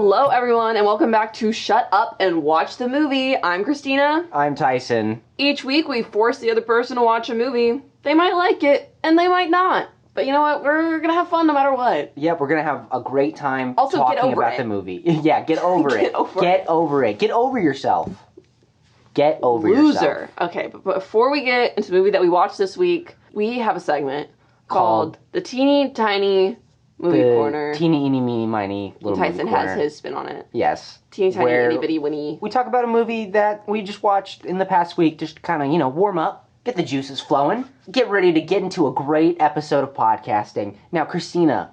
Hello everyone and welcome back to Shut Up and Watch the Movie. I'm Kristina. I'm Tyson. Each week we force the other person to watch a movie. They might like it and they might not. But you know what? We're gonna have fun no matter what. Yep, we're gonna have a great time also, talking about the movie. Yeah, get over it. Get over it. Get over yourself. Get over yourself. Loser. Okay, but before we get into the movie that we watched this week, we have a segment called The Teeny Tiny Movie Corner. Teeny, eeny, meeny, miny little Tyson movie corner. has his spin on it. Yes. Teeny Tiny, Itty Bitty Winnie. We talk about a movie that we just watched in the past week, just kind of, warm up, get the juices flowing, get ready to get into a great episode of podcasting. Now, Kristina,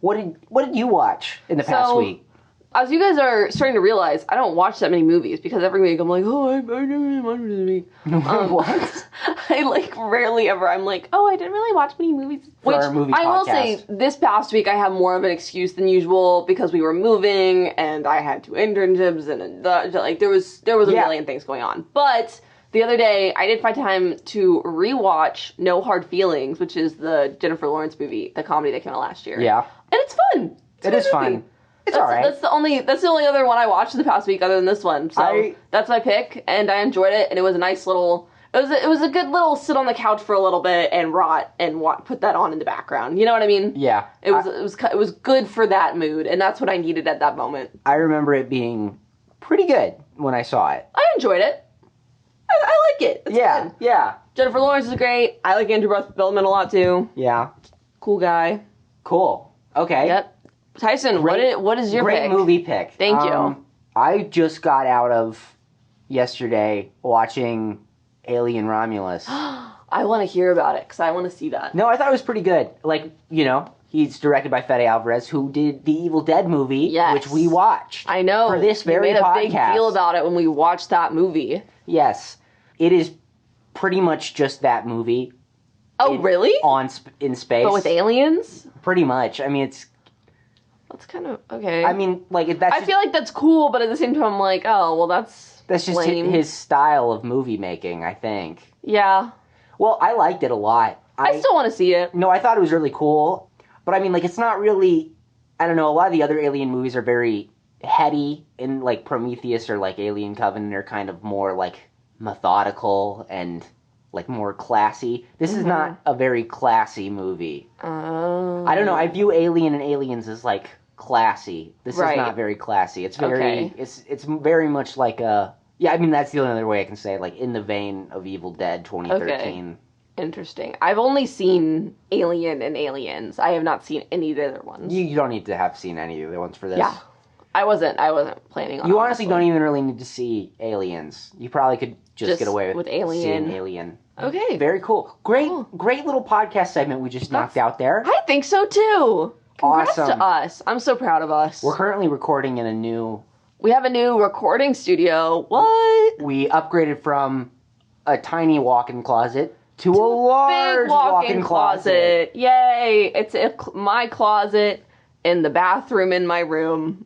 what did you watch in the past week? As you guys are starting to realize, I don't watch that many movies because every week I'm like, I didn't watch a movie. What? I rarely ever, I'm like, I didn't really watch many movies. For our movie I will podcast. say, this past week I have more of an excuse than usual because we were moving and I had 2 internships and there was a million things going on. But the other day I did find time to rewatch No Hard Feelings, which is the Jennifer Lawrence movie, the comedy that came out last year. Yeah. And it's fun. It is fun. It's alright. That's the only other one I watched in the past week other than this one. So that's my pick, and I enjoyed it, and it was a nice little. It was a good little sit on the couch for a little bit and rot and put that on in the background. You know what I mean? Yeah. It was good for that mood, and that's what I needed at that moment. I remember it being pretty good when I saw it. I enjoyed it. I like it. It's fun. Yeah. Jennifer Lawrence is great. I like Andrew Garfield a lot too. Yeah. Cool guy. Cool. Okay. Yep. Tyson, what is your great pick? movie pick? Thank you. I just got out of yesterday watching Alien Romulus. I want to hear about it because I want to see that. No, I thought it was pretty good. He's directed by Fede Alvarez, who did the Evil Dead movie, which we watched. I know. For this very podcast. We made a big deal about it when we watched that movie. Yes. It is pretty much just that movie. Oh, really? In space. But with aliens? Pretty much. I mean, That's kind of, okay. I mean, I feel like that's cool, but at the same time, I'm like, oh, well, that's just lame. his style of movie making, I think. Yeah. Well, I liked it a lot. I still want to see it. No, I thought it was really cool. But I mean, it's not really, I don't know, a lot of the other Alien movies are very heady, and Prometheus or Alien Covenant are kind of more methodical and more classy. This is not a very classy movie. Oh. I don't know, I view Alien and Aliens as classy. This is not very classy. It's very, it's very much that's the only other way I can say it, in the vein of Evil Dead 2013. Okay. Interesting. I've only seen Alien and Aliens. I have not seen any of the other ones. You don't need to have seen any of the other ones for this. Yeah. I wasn't planning on it. You honestly don't even really need to see Aliens. You probably could just get away with Alien. Seeing Alien. Okay. Very cool. Great little podcast segment we just knocked out there. I think so too. Congrats Awesome. to us. I'm so proud of us. We're currently recording in We have a new recording studio. What? We upgraded from a tiny walk-in closet to a large big walk-in closet. Yay! It's my closet in the bathroom in my room.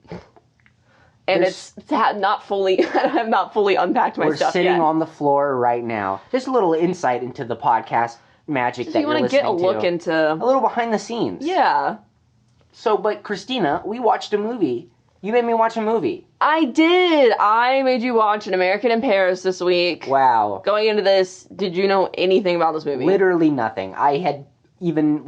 And it's not fully. I have not fully unpacked my stuff yet. We're sitting on the floor right now. Just a little insight into the podcast magic that you're listening to. You want to get a look into a little behind the scenes. Yeah. So, but Kristina, we watched a movie. You made me watch a movie. I did. I made you watch An American in Paris this week. Wow. Going into this, did you know anything about this movie? Literally nothing. I had even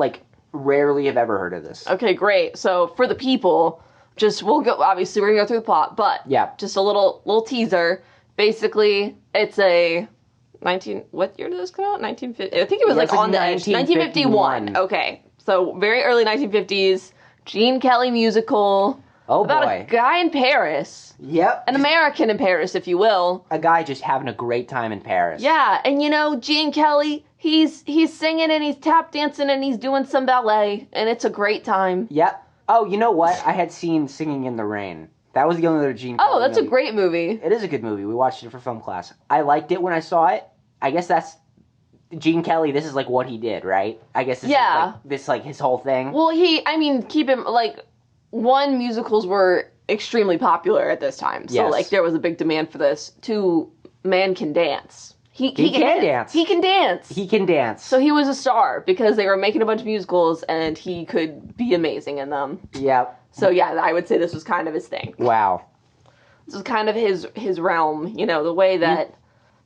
rarely have ever heard of this. Okay, great. So for the people. Obviously we're gonna go through the plot, but just a little teaser. Basically, it's what year did this come out? 1950. I think it was on the edge. 1951. Okay, so very early 1950s. Gene Kelly musical. Oh about boy. A guy in Paris. Yep. An American in Paris, if you will. A guy just having a great time in Paris. Yeah, and Gene Kelly, he's singing and he's tap dancing and he's doing some ballet, and it's a great time. Yep. Oh, you know what? I had seen Singing in the Rain. That was the only other Gene Kelly that's movie. A great movie. It is a good movie. We watched it for film class. I liked it when I saw it. I guess that's Gene Kelly. This is what he did, right? I guess this is his whole thing. Well, keep him one, musicals were extremely popular at this time. So there was a big demand for this. 2, man can dance. He can dance. He can dance. He can dance. So he was a star because they were making a bunch of musicals and he could be amazing in them. Yep. So yeah, I would say this was kind of his thing. Wow. This was kind of his realm, you know, the way that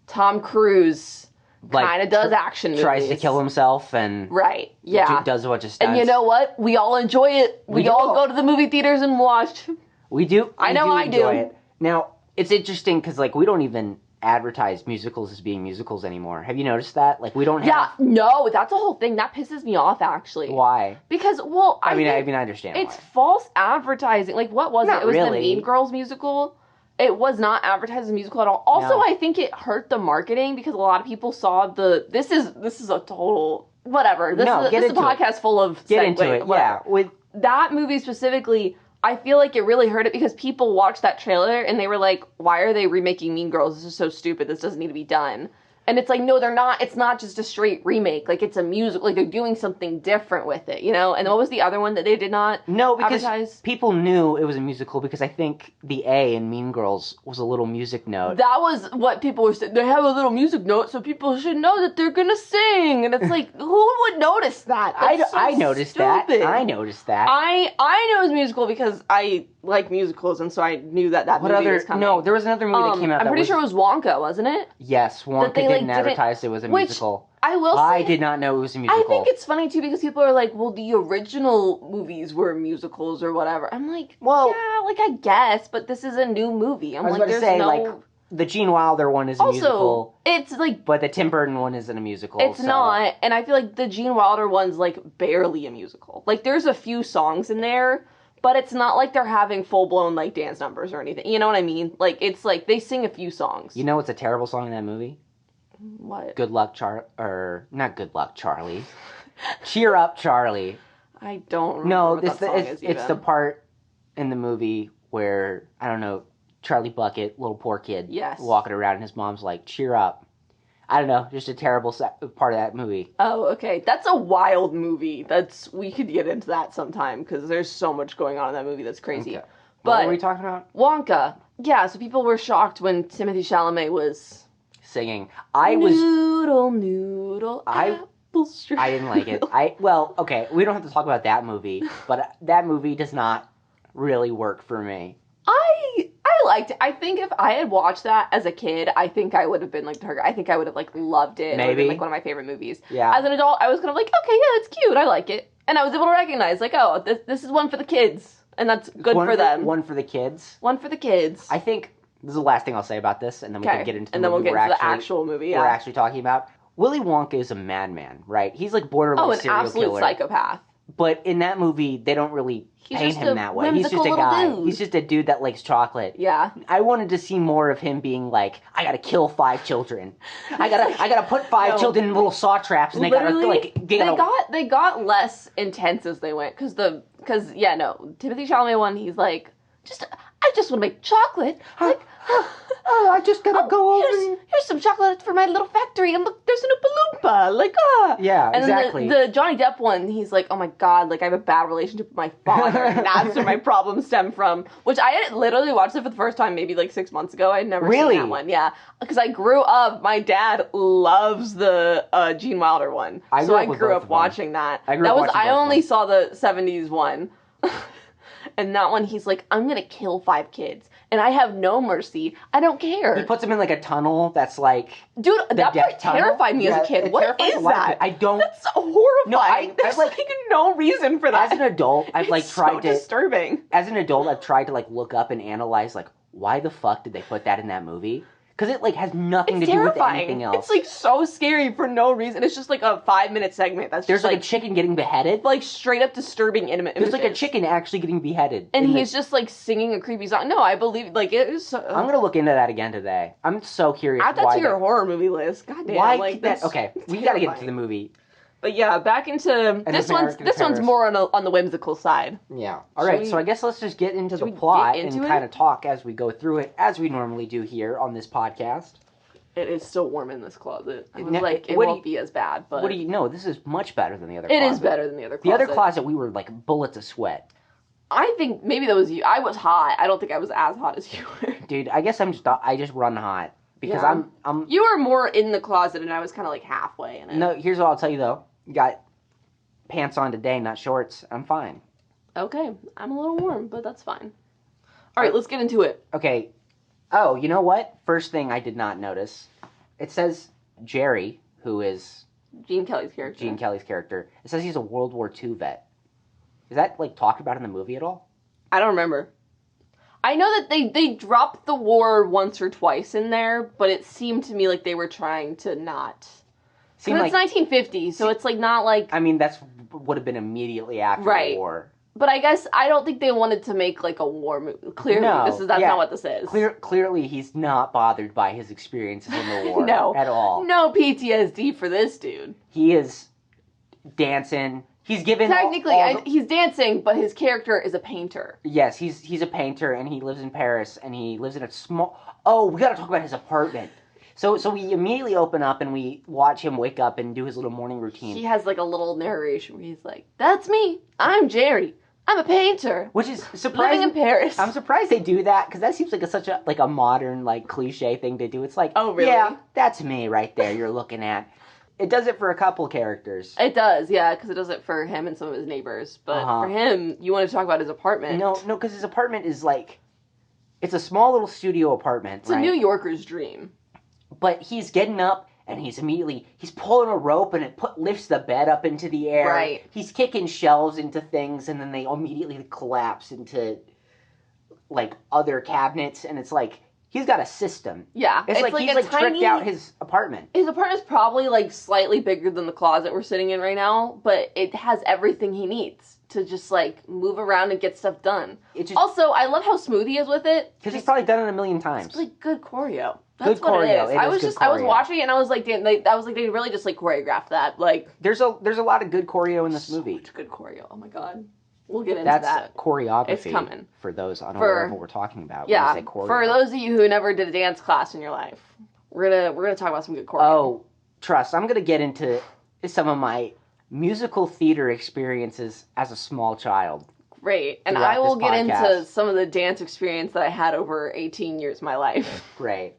Tom Cruise kind of does action movies. Tries to kill himself and right, yeah, does a bunch of stunts. And you know what? We all enjoy it. We all go to the movie theaters and watch. We do. I know I do. It. Now it's interesting because like we don't even advertise musicals as being musicals anymore. Have you noticed that? Like we don't have... Yeah, no, that's a whole thing. That pisses me off, actually. Why? Because, well, I mean, I understand it's why. False advertising. Like, what was it? It was really. The Mean Girls musical. It was not advertised as a musical at all. Also, I think it hurt the marketing because a lot of people saw this is a total... Whatever. This is a podcast full of... Get into it, yeah. With that movie specifically... I feel like it really hurt it because people watched that trailer and they were like, why are they remaking Mean Girls? This is so stupid. This doesn't need to be done. And it's like, no, they're not. It's not just a straight remake. Like, it's a music. Like, they're doing something different with it, you know? And what was the other one that they did not advertise? People knew it was a musical because I think the A in Mean Girls was a little music note. That was what people were saying. They have a little music note, so people should know that they're gonna sing. And it's like, who would notice that? I noticed that. I noticed that. I know it was musical because I like musicals, and so I knew that movie was coming. No, there was another movie that came out. I'm pretty sure it was Wonka, wasn't it? Yes, Wonka didn't advertise it was a musical. I will say, I did not know it was a musical. I think it's funny too because people are like, well, the original movies were musicals or whatever. I'm like, well, yeah, like I guess, but this is a new movie. I'm like, there's no... like, the Gene Wilder one is a musical. It's like... But the Tim Burton one isn't a musical. It's not, and I feel like the Gene Wilder one's like barely a musical. Like, there's a few songs in there, but it's not like they're having full-blown, like, dance numbers or anything. You know what I mean? Like, it's like, they sing a few songs. You know what's a terrible song in that movie? What? Good Luck, not Good Luck, Charlie. Cheer Up, Charlie. I don't remember what that song is it's the part in the movie where, I don't know, Charlie Bucket, little poor kid, walking around and his mom's like, cheer up. I don't know, just a terrible part of that movie. Oh, okay. That's a wild movie. We could get into that sometime, because there's so much going on in that movie that's crazy. Okay. But what were we talking about? Wonka. Yeah, so people were shocked when Timothée Chalamet was... singing. Noodle, apple strudel. I didn't like it. Okay, we don't have to talk about that movie, but that movie does not really work for me. I liked it. I think if I had watched that as a kid, I think I would have been like target. I think I would have like loved it. Maybe. It would have been like one of my favorite movies. Yeah. As an adult, I was kind of like, okay, yeah, it's cute. I like it. And I was able to recognize like, oh, this is one for the kids. And that's good for them. One for the kids. One for the kids. I think this is the last thing I'll say about this, and then we can get into the movie. And then we'll get into the actual movie, we're actually talking about. Willy Wonka is a madman, right? He's like borderline serial killer. Oh, an absolute psychopath. But in that movie, they don't really paint him that way. He's just a guy. Dude. He's just a dude that likes chocolate. Yeah. I wanted to see more of him being like, I gotta kill 5 children. I gotta put 5 children in little saw traps, and they got less intense as they went. Timothy Chalamet one, he's like, I just want to make chocolate. Like, I just gotta go over. Here's some chocolate for my little factory, and look, there's an Oompa Loompa. Like, Yeah, and exactly. And the Johnny Depp one, he's like, oh my god, like I have a bad relationship with my father, and that's where my problems stem from. Which I had literally watched it for the first time maybe like 6 months ago. I'd never seen that one. Yeah, because I grew up. My dad loves the Gene Wilder one, I grew up watching that. I only saw the 70s one. And that one, he's like, I'm gonna kill 5 kids. And I have no mercy. I don't care. He puts them in like a tunnel that's like... Dude, that part terrified me as a kid. What is that? I don't... That's so horrifying. There's like no reason for that. As an adult, I've like tried to... It's so disturbing. As an adult, I've tried to like look up and analyze like, why the fuck did they put that in that movie? Because it like has nothing to do with anything else. It's like so scary for no reason. It's just like a 5-minute segment. There's like a chicken getting beheaded. Like straight up disturbing intimate images. There's like a chicken actually getting beheaded. And he's just like singing a creepy song. No, I believe like it is. I'm gonna look into that again today. I'm so curious. Add that to your horror movie list. God damn. Why like that? Okay, we gotta get into the movie. But yeah, back into this one's more on the whimsical side. Yeah. All right, so I guess let's just get into the plot and kind of talk as we go through it, as we normally do here on this podcast. It is still warm in this closet. I was like, it won't be as bad, but... What do you know? This is much better than the other closet. It is better than the other closet. The other closet, we were like bullets of sweat. I think maybe that was you. I was hot. I don't think I was as hot as you were. Dude, I guess I just run hot. Because I'm... You were more in the closet, and I was kind of like halfway in it. No, here's what I'll tell you, though. You got pants on today, not shorts. I'm fine. Okay, I'm a little warm, but that's fine. All right, let's get into it. Okay. Oh, you know what? First thing I did not notice. It says Jerry, who is Gene Kelly's character. It says he's a World War II vet. Is that, like, talked about in the movie at all? I don't remember. I know that they dropped the war once or twice in there, but it seemed to me like they were trying to not. Because it's 1950, so it's, like, not like... I mean, that's would have been immediately after the war. But I guess I don't think they wanted to make, like, a war movie. Clearly, that's not what this is. Clearly, he's not bothered by his experiences in the war no, at all. No PTSD for this dude. He is dancing. He's given technically he's dancing, but his character is a painter. Yes, he's a painter, and he lives in Paris, and he lives in a small. Oh, we got to talk about his apartment. So we immediately open up and we watch him wake up and do his little morning routine. He has like a little narration where he's like, "That's me. I'm Jerry. I'm a painter." Which is surprising. Living in Paris. I'm surprised they do that because that seems like such a modern like cliche thing to do. It's like, oh really? Yeah, that's me right there. You're looking at. It does it for a couple characters. It does, yeah, because it does it for him and some of his neighbors. But for him, you want to talk about his apartment. No, because his apartment is like, it's a small little studio apartment. It's a New Yorker's dream. But he's getting up and he's pulling a rope and it lifts the bed up into the air. Right. He's kicking shelves into things and then they immediately collapse into like other cabinets and it's like, he's got a system. Yeah. It's like he's like tricked out his apartment. His apartment's probably like slightly bigger than the closet we're sitting in right now, but it has everything he needs to just like move around and get stuff done. Also, I love how smooth he is with it. Because he's probably done it a million times. It's like good choreo. That's good what choreo. It is. I was watching it and I was like, damn, they really just like choreographed that. Like there's a lot of good choreo in this movie. Much good choreo. Oh my god. We'll get into that. That's choreography. It's coming. For those unaware of what we're talking about. Yeah. When we say choreo. For those of you who never did a dance class in your life, we're gonna talk about some good choreo. Oh, trust. I'm gonna get into some of my musical theater experiences as a small child. Great. And I will get into some of the dance experience that I had over 18 years of my life. Great.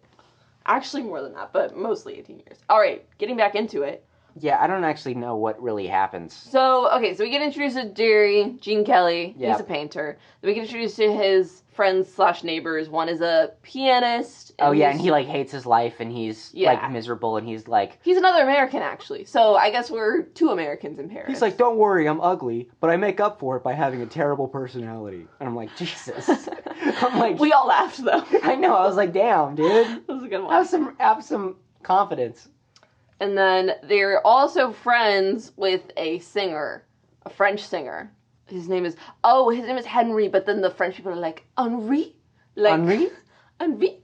Actually more than that, but mostly 18 years. All right, getting back into it. Yeah, I don't actually know what really happens. So we get introduced to Jerry, Gene Kelly. Yep. He's a painter. Then we get introduced to his friends/neighbors. One is a pianist. And he like hates his life and he's like miserable and he's like... He's another American, actually. So I guess we're two Americans in Paris. He's like, don't worry, I'm ugly, but I make up for it by having a terrible personality. And I'm like, Jesus. I'm like... We all laughed, though. I know, I was like, damn, dude. That was a good one. Have some confidence. And then they're also friends with a singer, a French singer. His name is Henry, but then the French people are like, Henri? Like, Henri?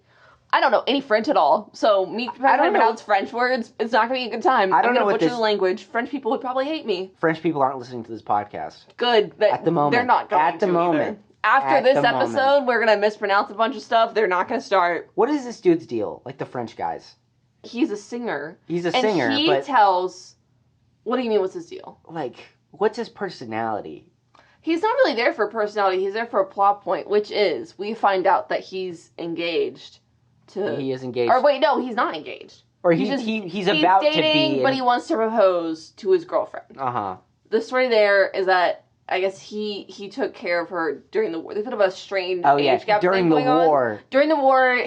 I don't know any French at all, so me trying to pronounce French words, it's not going to be a good time. I'm going to butcher the language. French people would probably hate me. French people aren't listening to this podcast. Good. At the moment. They're not going to. At the moment. After this episode, we're going to mispronounce a bunch of stuff. They're not going to start. What is this dude's deal? Like the French guys. He's a singer. And he tells... What do you mean, what's his deal? Like, what's his personality? He's not really there for personality. He's there for a plot point, which is we find out that he's engaged to... He is engaged. Or wait, no, he's not engaged. Or he's about dating, to be... but he wants to propose to his girlfriend. Uh-huh. The story there is that I guess he took care of her during the war. There's a bit of a strained age gap during the war. During the war,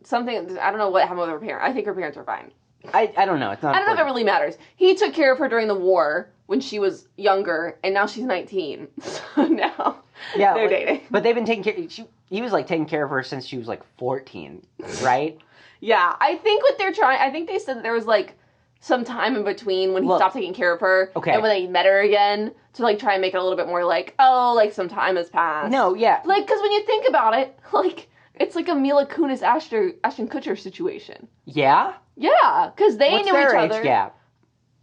something... I don't know what happened with her parents. I think her parents were fine. I don't know. It's not. I don't know if it really matters. He took care of her during the war when she was younger, and now she's 19. So now they're dating. But they've been taking care. He was like taking care of her since she was like 14, right? Yeah, I think what they're trying. I think they said that there was like some time in between when he stopped taking care of her, and when they met her again to like try and make it a little bit more like some time has passed. No, yeah, like because when you think about it, like it's like a Mila Kunis Ashton Kutcher situation. Yeah. Yeah, because they knew each other. Age gap?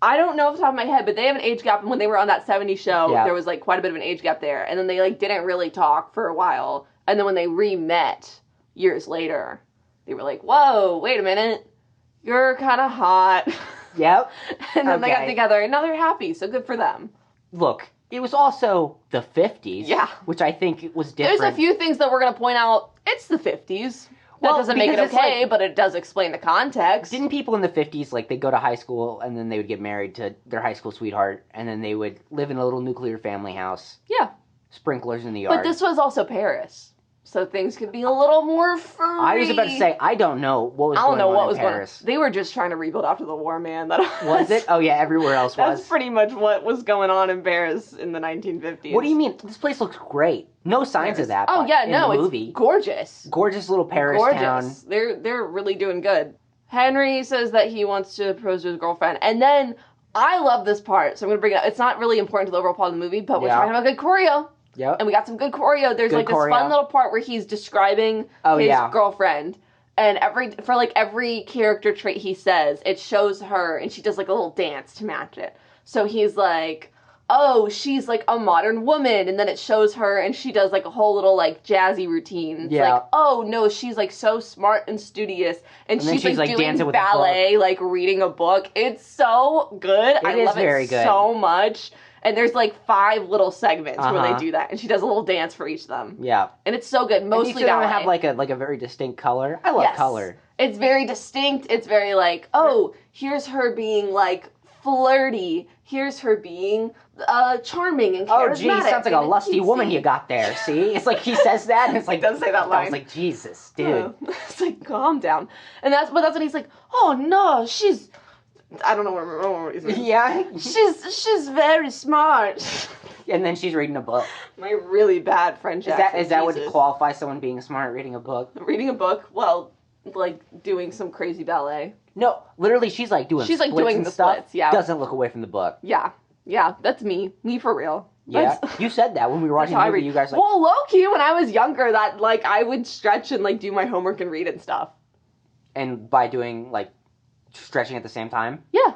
I don't know off the top of my head, but they have an age gap, and when they were on that 70s show, there was like quite a bit of an age gap there, and then they like didn't really talk for a while, and then when they re-met years later, they were like, whoa, wait a minute, you're kind of hot. Yep. And then they got together, and now they're happy, so good for them. Look, it was also the 50s, which I think was different. There's a few things that we're going to point out. It's the 50s. That doesn't make it okay, like, but it does explain the context. Didn't people in the 50s, like, they'd go to high school, and then they would get married to their high school sweetheart, and then they would live in a little nuclear family house? Yeah. sprinklers in the yard. But this was also Paris. So things could be a little more free. I was about to say, I don't know what was going on in Paris. They were just trying to rebuild after the war, man. Was it? Oh, yeah, everywhere else was. That's pretty much what was going on in Paris in the 1950s. What do you mean? This place looks great. No signs of that. Oh, yeah, no, it's gorgeous. Gorgeous little Paris town. They're really doing good. Henry says that he wants to propose to his girlfriend, and then I love this part, so I'm going to bring it up. It's not really important to the overall plot of the movie, but we're talking about good choreo. Yep. And we got some good choreo. There's this fun little part where he's describing his girlfriend. And every character trait he says, it shows her, and she does like a little dance to match it. So he's like, oh, she's like a modern woman. And then it shows her, and she does like a whole little like jazzy routine. It's like, oh no, she's like so smart and studious. And she's like doing dancing with ballet, like reading a book. It's so good. I love it so much. And there's like 5 little segments where they do that, and she does a little dance for each of them. Yeah, and it's so good. Mostly ballet. And each of them have like a very distinct color. I love color. It's very distinct. It's very like, oh, here's her being like flirty. Here's her being charming and charismatic. Oh, geez, sounds like a lusty woman you got there. See, it's like he says that, and it's like doesn't say that line. I was like, Jesus, dude. It's like calm down. And that's when he's like, oh no, she's. I don't know what he's saying. Yeah. She's very smart. And then she's reading a book. My really bad French accent. Is that what qualifies someone being smart, reading a book? Reading a book? Well, like doing some crazy ballet. No, literally she's like doing splits doing and the stuff. Splits, yeah. Doesn't look away from the book. Yeah. Yeah, that's me. Me for real. Yeah. You said that when we were watching the movie, you guys like... Well, low-key, when I was younger, that like I would stretch and like do my homework and read and stuff. And by doing like stretching at the same time? Yeah.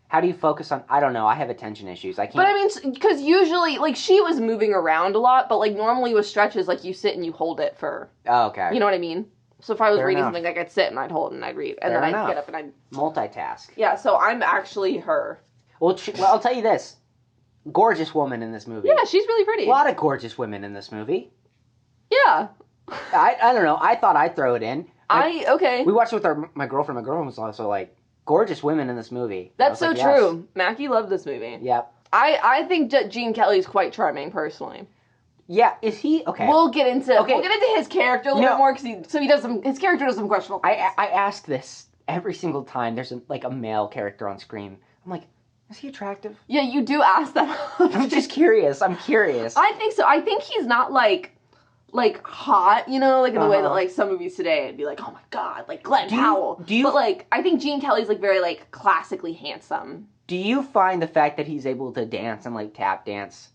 How do you focus on... I don't know. I have attention issues. I can't... But I mean, because usually, like, she was moving around a lot, but, like, normally with stretches, like, you sit and you hold it for... Oh, okay. You know what I mean? So if I was reading something, like, I'd sit and I'd hold it and I'd read. And then I'd get up and I'd... Multitask. Yeah, so I'm actually her. Well, I'll tell you this. Gorgeous woman in this movie. Yeah, she's really pretty. A lot of gorgeous women in this movie. Yeah. I don't know. I thought I'd throw it in. Okay. We watched it with my girlfriend. My girlfriend was also like, gorgeous women in this movie. That's so true. Yes. Mackie loved this movie. Yep. I think that Gene Kelly's quite charming, personally. Yeah, is he? Okay. We'll get into his character a little bit more, because his character does some questionable things. I ask this every single time there's a male character on screen. I'm like, is he attractive? Yeah, you do ask that. I'm just curious. I'm curious. I think so. I think he's not like hot, you know, like in the way that like some movies today it'd be like, oh my god, like Glenn Powell. But like I think Gene Kelly's like very like classically handsome. Do you find the fact that he's able to dance and like tap dance,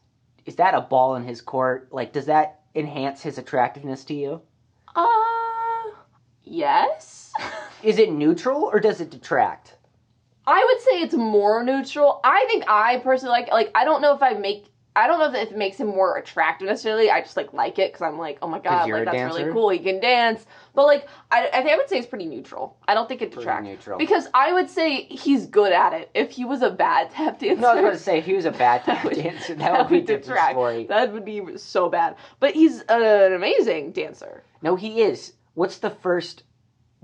is that a ball in his court? Like, does that enhance his attractiveness to you? Yes. Is it neutral or does it detract? I would say it's more neutral. I think I personally like I don't know if it makes him more attractive necessarily. I just like it because I'm like, oh my god, like that's really cool. He can dance. But like, I think I would say it's pretty neutral. I don't think it detracts. Neutral. Because I would say he's good at it. If he was a bad tap dancer, no, I was going to say if he was a bad tap dancer, that would be a different story. That would be so bad. But he's an amazing dancer. No, he is. What's the first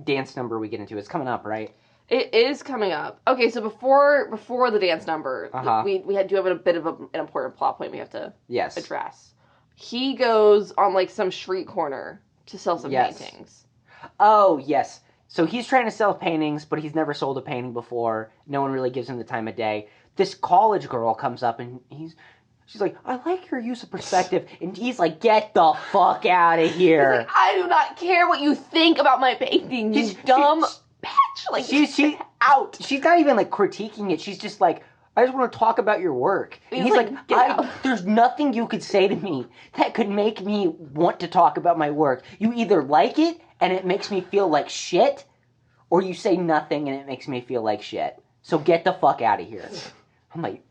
dance number we get into? It's coming up, right? It is coming up. Okay, so before the dance number, we do have a bit of an important plot point we have to address. He goes on like some street corner to sell some paintings. Oh, yes. So he's trying to sell paintings, but he's never sold a painting before. No one really gives him the time of day. This college girl comes up and she's like, I like your use of perspective. And he's like, get the fuck out of here. He's like, I do not care what you think about my painting, you dumb... bitch. Like, she's out. She's not even like critiquing it. She's just like, I just want to talk about your work. And he's like there's nothing you could say to me that could make me want to talk about my work. You either like it and it makes me feel like shit, or you say nothing and it makes me feel like shit. So get the fuck out of here. I'm like,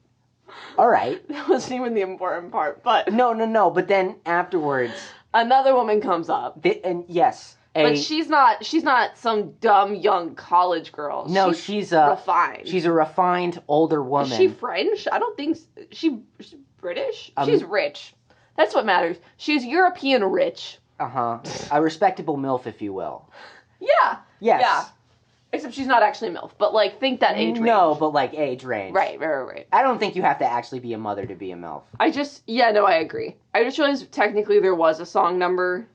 all right. That wasn't even the important part, but... No. But then afterwards... Another woman comes up. And yes... But she's not some dumb young college girl. No, she's refined. She's a refined older woman. Is she French? I don't think she's British. She's rich. That's what matters. She's European rich. A respectable MILF, if you will. Yeah. Yes. Yeah. Except she's not actually a MILF, but, like, think that age range. No, but, like, age range. Right. I don't think you have to actually be a mother to be a MILF. I agree. I just realized technically there was a song number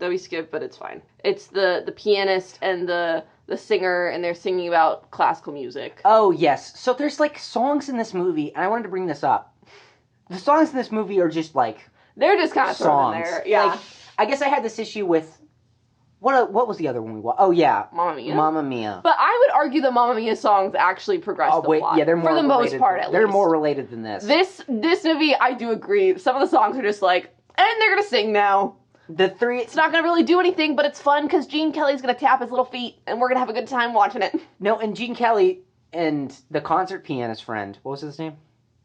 that we skipped, but it's fine. It's the pianist and the singer, and they're singing about classical music. Oh, yes. So there's, like, songs in this movie, and I wanted to bring this up. The songs in this movie are just, like... They're just kind of thrown in there. Yeah. Like, I guess I had this issue with... What was the other one we watched? Oh, yeah. Mamma Mia. But I would argue the Mamma Mia songs actually progress the plot. Yeah, they're more for the related, most part, at least. They're more related than this. This movie, I do agree. Some of the songs are just like, and they're going to sing now. It's not going to really do anything, but it's fun because Gene Kelly's going to tap his little feet, and we're going to have a good time watching it. No, and Gene Kelly and the concert pianist friend, what was his name?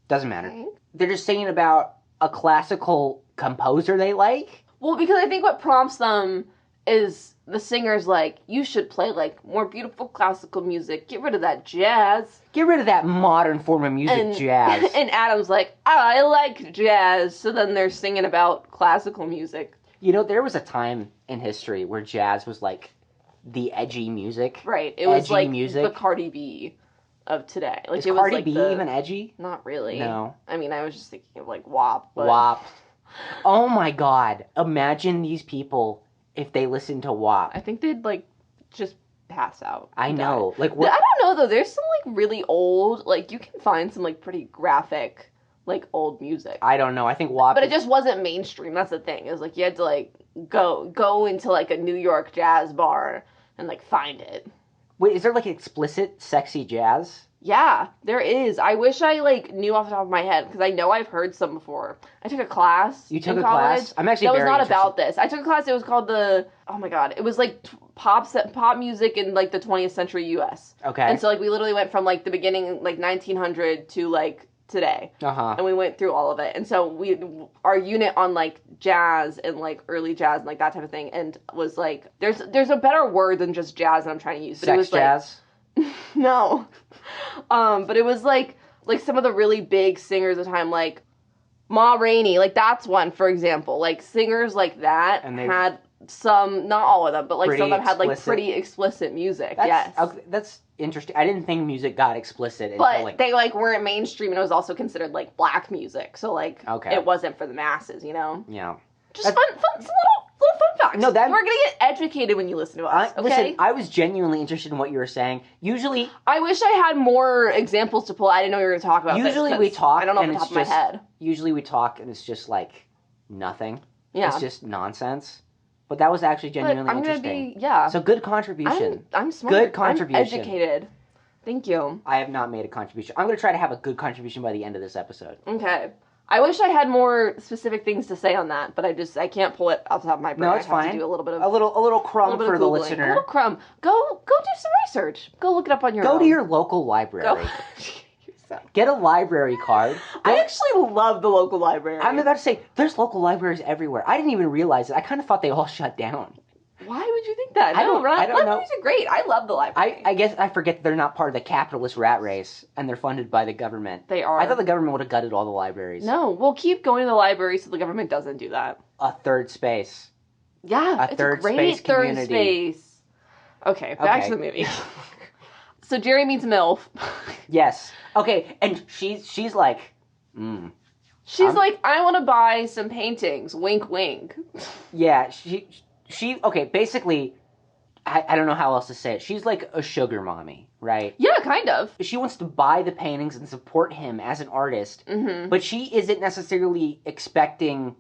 Doesn't matter. Okay. They're just singing about a classical composer they like. Well, because I think what prompts them is the singer's like, you should play, like, more beautiful classical music. Get rid of that jazz. Get rid of that modern form of music, jazz. And Adam's like, I like jazz. So then they're singing about classical music. You know, there was a time in history where jazz was, like, the edgy music. Right. It was, like, the Cardi B of today. Like, is Cardi B even edgy? Not really. No. I mean, I was just thinking of, like, WAP. But... WAP. Oh, my God. Imagine these people if they listened to WAP. I think they'd, like, just pass out. I know. Like, what? I don't know, though. There's some, like, really old, like, you can find some, like, pretty graphic, like, old music. I don't know. I think WAP... But it just wasn't mainstream. That's the thing. It was, like, you had to, like, go into, like, a New York jazz bar and, like, find it. Wait, is there, like, explicit sexy jazz? Yeah, there is. I wish I, like, knew off the top of my head, because I know I've heard some before. I took a class. You took in a college. class? I'm actually that very was not interested. about this. I took a class, it was called oh my god, it was, like, pop music in, like, the 20th century U.S. Okay. And so, like, we literally went from, like, the beginning, like, 1900 to, like, today. Uh-huh. And we went through all of it. And so our unit on, like, jazz and, like, early jazz and, like, that type of thing, and was, like, there's a better word than just jazz that I'm trying to use. But Sex it was, jazz? Like, no. But it was, like some of the really big singers of the time, like, Ma Rainey, like, that's one, for example. Like, singers like that had some, not all of them, but, like, some of them had, like, pretty explicit music, yes. That's interesting. I didn't think music got explicit but until, like... they, like, weren't mainstream, and it was also considered, like, black music, so, like, okay. It wasn't for the masses, you know? Yeah. Just some little fun facts. No, we're gonna get educated when you listen to us, okay? Listen, I was genuinely interested in what you were saying. Usually... I wish I had more examples to pull. I didn't know you were gonna talk about usually we talk, I don't know off the top of my head. Usually we talk, and it's just, like, nothing. Yeah. It's just nonsense. But that was actually genuinely interesting. So good contribution. I'm smart. Good contribution. I'm educated. Thank you. I have not made a contribution. I'm going to try to have a good contribution by the end of this episode. Okay. I wish I had more specific things to say on that, but I can't pull it off the top of my brain. No, it's fine. I have to do a little bit of... A little crumb for the listener. A little crumb. Go do some research. Go look it up on your own. Go to your local library. Get a library card. I actually love the local library. I'm about to say, there's local libraries everywhere. I didn't even realize it. I kind of thought they all shut down. Why would you think that? I don't know. Libraries are great. I love the library. I guess I forget that they're not part of the capitalist rat race, and they're funded by the government. They are. I thought the government would have gutted all the libraries. No, we'll keep going to the library so the government doesn't do that. A third space. Yeah, it's a great third space. Okay, back to the movie. So Jerry meets MILF. Yes. Okay, and she's like, She's like, I want to buy some paintings. Wink, wink. Yeah, she okay, basically, I don't know how else to say it. She's like a sugar mommy, right? Yeah, kind of. She wants to buy the paintings and support him as an artist, but she isn't necessarily expecting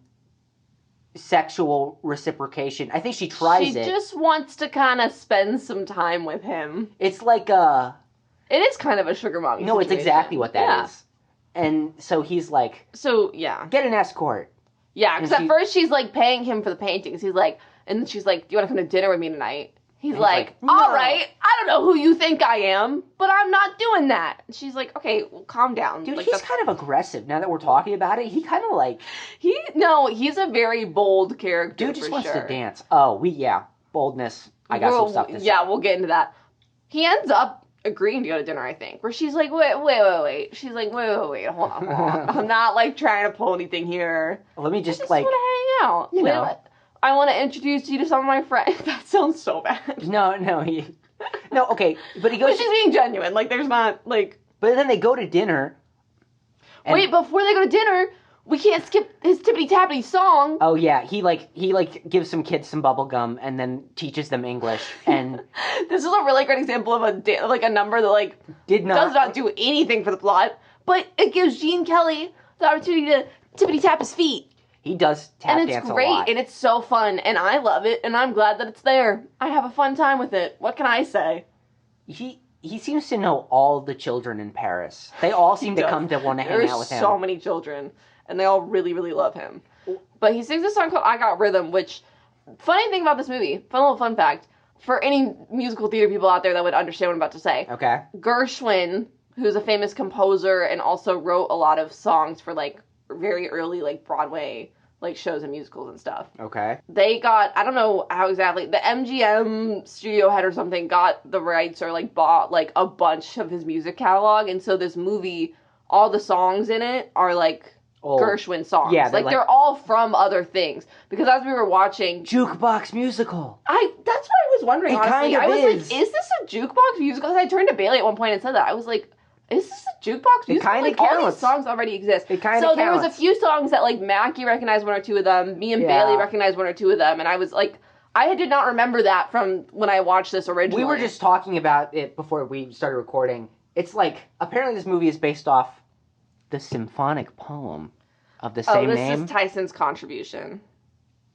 sexual reciprocation. I think she tries it. She just wants to kind of spend some time with him. It's like It is kind of a sugar mommy situation. It's exactly what that is. And so he's like... So, yeah. Get an escort. Yeah, because at first she's, like, paying him for the paintings. He's like... And then she's like, do you want to come to dinner with me tonight? He's like, no. All right, I don't know who you think I am, but I'm not doing that. And she's like, okay, well, calm down. Dude, like, he's kind of aggressive now that we're talking about it. He kind of like... he's a very bold character. Dude just wants to dance. Oh, boldness. I got some stuff to say. Yeah, we'll get into that. He ends up agreeing to go to dinner, I think, where she's like, wait. She's like, wait, hold on. I'm not, like, trying to pull anything here. Let me just I want to hang out. You know. I want to introduce you to some of my friends. That sounds so bad. No, No, okay, but he goes... But she's being genuine. Like, there's not, like... But then they go to dinner. Wait, before they go to dinner, we can't skip his tippity-tappity song. Oh, yeah. He gives some kids some bubble gum and then teaches them English. And this is a really great example of a number that, does not do anything for the plot. But it gives Gene Kelly the opportunity to tippity-tap his feet. He does tap dance a lot. And it's great, and it's so fun, and I love it, and I'm glad that it's there. I have a fun time with it. What can I say? He seems to know all the children in Paris. They all seem to come to want to hang out with him. There's so many children, and they all really, really love him. But he sings a song called I Got Rhythm, which, funny thing about this movie, fun little fun fact, for any musical theater people out there that would understand what I'm about to say. Okay. Gershwin, who's a famous composer and also wrote a lot of songs for, very early, Broadway, shows and musicals and stuff. Okay. They got, I don't know how exactly, the MGM studio head or something got the rights or, bought, a bunch of his music catalog, and so this movie, all the songs in it are, Gershwin songs. Yeah, they're all from other things. Because as we were watching... Jukebox musical. That's what I was wondering, honestly. I was is. Is this a jukebox musical? Because I turned to Bailey at one point and said that. I was like... Is this a jukebox musical? It kind of counts. All these songs already exist. It kind of counts. So there was a few songs that, Mackie recognized one or two of them. Me and Bailey recognized one or two of them. And I was I did not remember that from when I watched this originally. We were just talking about it before we started recording. It's apparently this movie is based off the symphonic poem of the same name. This is Tyson's contribution.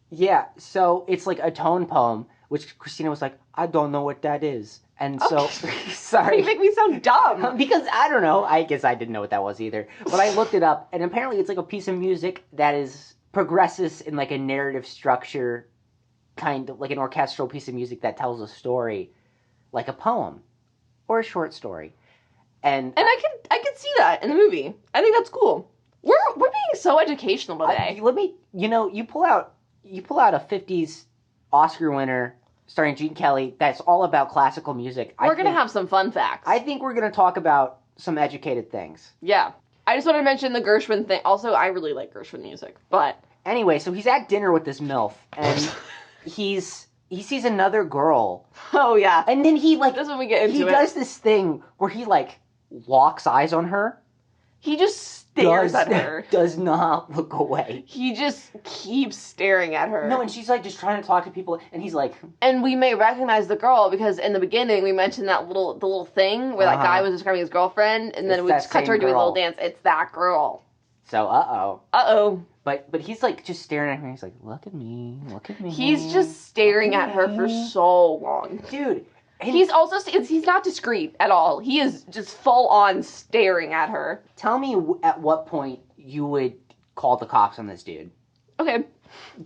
Yeah, so it's a tone poem, which Kristina was like, I don't know what that is. And so, sorry. You make me sound dumb. Because, I don't know, I guess I didn't know what that was either. But I looked it up, and apparently it's a piece of music that progresses in a narrative structure, kind of an orchestral piece of music that tells a story, like a poem, or a short story. And I could see that in the movie. I think that's cool. We're being so educational today. You pull out a 50s Oscar winner starring Gene Kelly that's all about classical music. We're going to have some fun facts. I think we're going to talk about some educated things. Yeah. I just want to mention the Gershwin thing. Also, I really like Gershwin music, but... Anyway, so he's at dinner with this MILF, and he sees another girl. Oh, yeah. And then This is when we get into it. He does this thing where he, locks eyes on her. He just stares at her. Does not look away. He just keeps staring at her. No, and she's just trying to talk to people, and he's like... And we may recognize the girl, because in the beginning we mentioned the little thing where that guy was describing his girlfriend, and then we just cut to her doing a little dance. It's that girl. So, uh-oh. Uh-oh. But he's just staring at her, and he's like, look at me. He's just staring at her for so long. Dude... He's also, he's not discreet at all. He is just full on staring at her. Tell me at what point you would call the cops on this dude. Okay.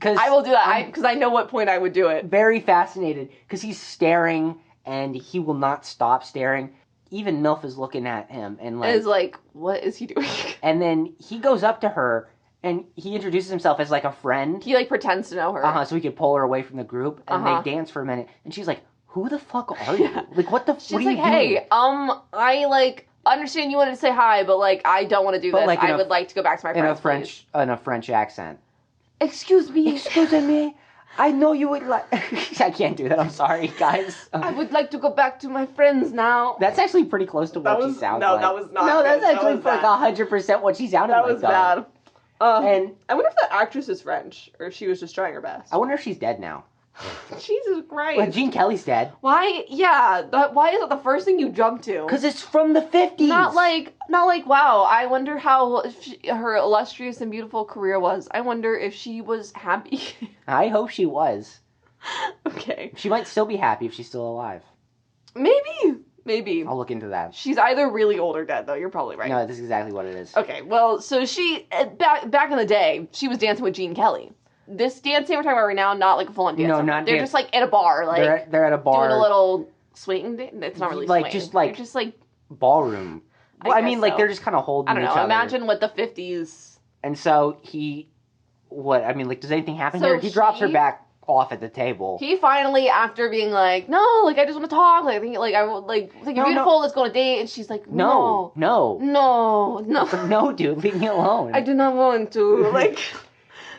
I will do that, because I know what point I would do it. Very fascinated, because he's staring, and he will not stop staring. Even MILF is looking at him, and is what is he doing? And then he goes up to her, and he introduces himself as a friend. He pretends to know her. So he could pull her away from the group, and they dance for a minute, and she's like, who the fuck are you? What the fuck are you doing? Hey, I, understand you wanted to say hi, but, I don't want to do this. I would like to go back to my friends, in a French accent. Excuse me. Excuse me. I know you would like... I can't do that. I'm sorry, guys. I would like to go back to my friends now. That's actually pretty close to what she sounds like. No, that was not No, that's good. actually 100% what she sounded like. That was bad. And I wonder if that actress is French, or if she was just trying her best. I wonder if she's dead now. Jesus Christ. Well, Gene Kelly's dead. Why? Yeah. Why is that the first thing you jump to? Because it's from the 50s. Not like, wow, I wonder how her illustrious and beautiful career was. I wonder if she was happy. I hope she was. Okay. She might still be happy if she's still alive. Maybe. I'll look into that. She's either really old or dead, though. You're probably right. No, this is exactly what it is. Okay, well, so she, back in the day, she was dancing with Gene Kelly. This dancing we're talking about right now, not a full-on dance. No, not They're just at a bar, they're at a bar doing a little swing. It's not really swing. They're just ballroom. Well, I mean, so. They're just kind of holding. I don't know. Imagine what the 50s. And so does anything happen here? He drops her back off at the table. He finally, after being like, no, I just want to talk. I think you're beautiful. Let's go on a date. And she's like, no, dude, leave me alone. I do not want to.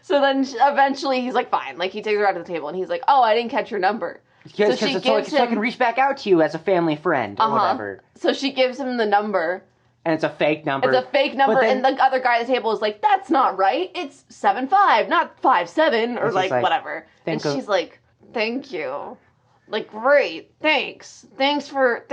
So then eventually he's like, fine. He takes her out to the table and he's like, oh, I didn't catch your number. So I can reach back out to you as a family friend or whatever. So she gives him the number. And it's a fake number. It's a fake number, and the other guy at the table is like, that's not right. It's 7-5, not 5-7, or like whatever. And she's like, thank you. Like, great, thanks. Thanks for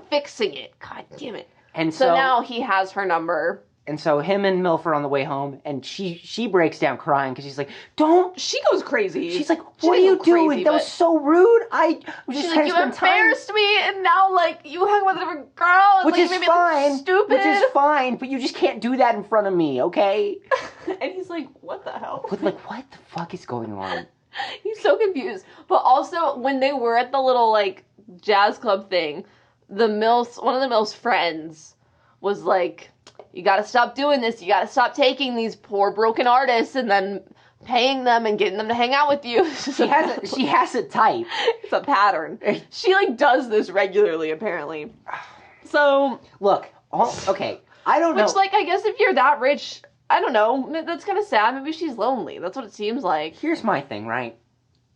fixing it. God damn it. And so now he has her number. And so him and MILF are on the way home, and she breaks down crying because she's like, don't. She goes crazy. She's like, what are you doing? That was so rude. She's like, you embarrassed me, and now, like, you hung with a different girl. And, which is fine. Stupid. Which is fine, but you just can't do that in front of me, okay? And he's like, what the hell? What the fuck is going on? He's so confused. But also, when they were at the little, like, jazz club thing, one of the MILF's friends was like, you gotta stop doing this. You gotta stop taking these poor broken artists and then paying them and getting them to hang out with you. She has a type. It's a pattern. She, like, does this regularly, apparently. So... Look, okay, I don't know. Which, like, I guess if you're that rich, I don't know. That's kind of sad. Maybe she's lonely. That's what it seems like. Here's my thing, right?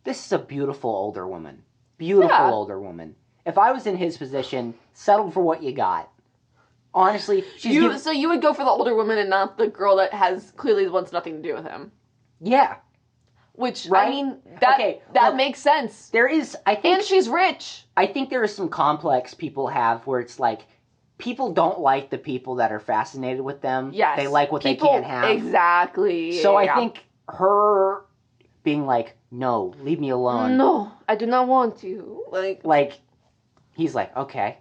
This is a beautiful older woman. Older woman. If I was in his position, settled for what you got. Honestly, so you would go for the older woman and not the girl that clearly wants nothing to do with him. Yeah. Which, right? I mean, that makes sense. There is, I think... And she's rich. I think there is some complex people have where it's like, people don't like the people that are fascinated with them. Yes. They like what they can't have. Exactly. So I think her being like, no, leave me alone. No, I do not want to. Like, he's like, okay.